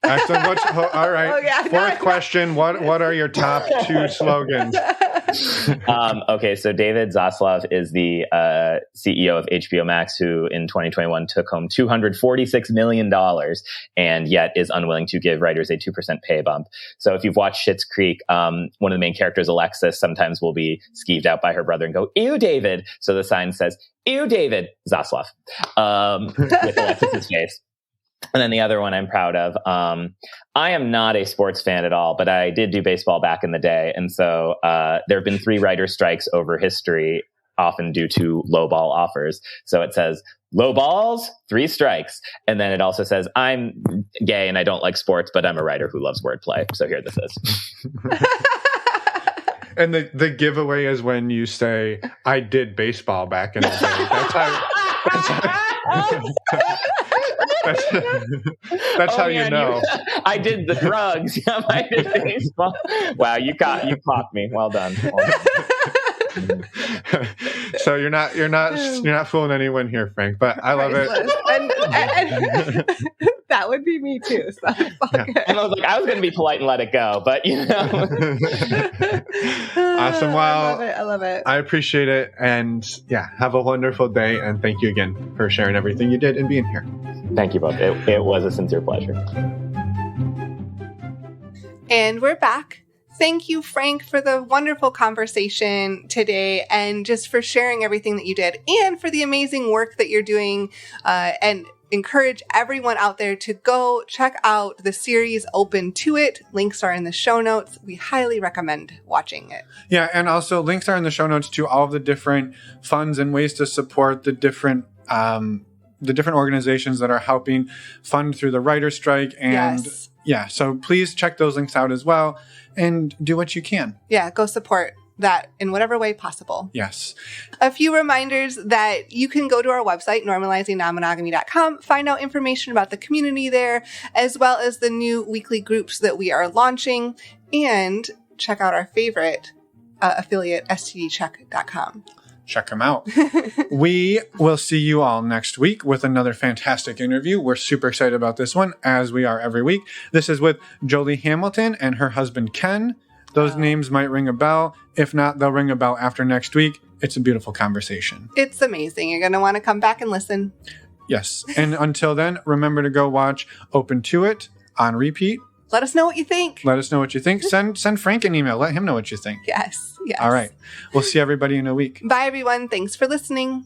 S4: Excellent. All right. Fourth question. What are your top 2 slogans?
S1: Okay, so David Zaslav is the CEO of HBO Max, who in 2021 took home $246 million and yet is unwilling to give writers a 2% pay bump. So if you've watched Schitt's Creek, one of the main characters, Alexis, sometimes will be skeeved out by her brother and go, "Ew, David." So the sign says, "Ew, David Zaslav," with Alexis's face. And then the other one I'm proud of, I am not a sports fan at all, but I did do baseball back in the day. And so there have been 3 writer strikes over history, often due to low ball offers. So it says, low balls, 3 strikes. And then it also says, I'm gay and I don't like sports, but I'm a writer who loves wordplay. So here this is.
S4: And the giveaway is when you say, I did baseball back in the day. That's how you know.
S1: I did the drugs. I did baseball. Wow, you caught me. Well done.
S4: So you're not fooling anyone here, Frank. But I love it.
S2: And that would be me too. So
S1: and I was like, I was going to be polite and let it go, but
S4: Awesome. Well,
S2: I love it.
S4: I appreciate it, and have a wonderful day. And thank you again for sharing everything you did and being here.
S1: Thank you both. It was a sincere pleasure.
S2: And we're back. Thank you, Frank, for the wonderful conversation today and just for sharing everything that you did and for the amazing work that you're doing, and encourage everyone out there to go check out the series Open to It. Links are in the show notes. We highly recommend watching it.
S3: Yeah, and also links are in the show notes to all of the different funds and ways to support the different organizations that are helping fund through the writer's strike. And so please check those links out as well and do what you can.
S2: Yeah, go support that in whatever way possible.
S3: Yes.
S2: A few reminders that you can go to our website, normalizingnonmonogamy.com, find out information about the community there, as well as the new weekly groups that we are launching, and check out our favorite affiliate, stdcheck.com.
S3: Check them out. We will see you all next week with another fantastic interview. We're super excited about this one, as we are every week. This is with Jolie Hamilton and her husband, Ken. Those names might ring a bell. If not, they'll ring a bell after next week. It's a beautiful conversation.
S2: It's amazing. You're going to want to come back and listen.
S3: Yes. And until then, remember to go watch Open to It on repeat.
S2: Let us know what you think. Send
S3: Frank an email. Let him know what you think.
S2: Yes.
S3: All right. We'll see everybody in a week.
S2: Bye, everyone. Thanks for listening.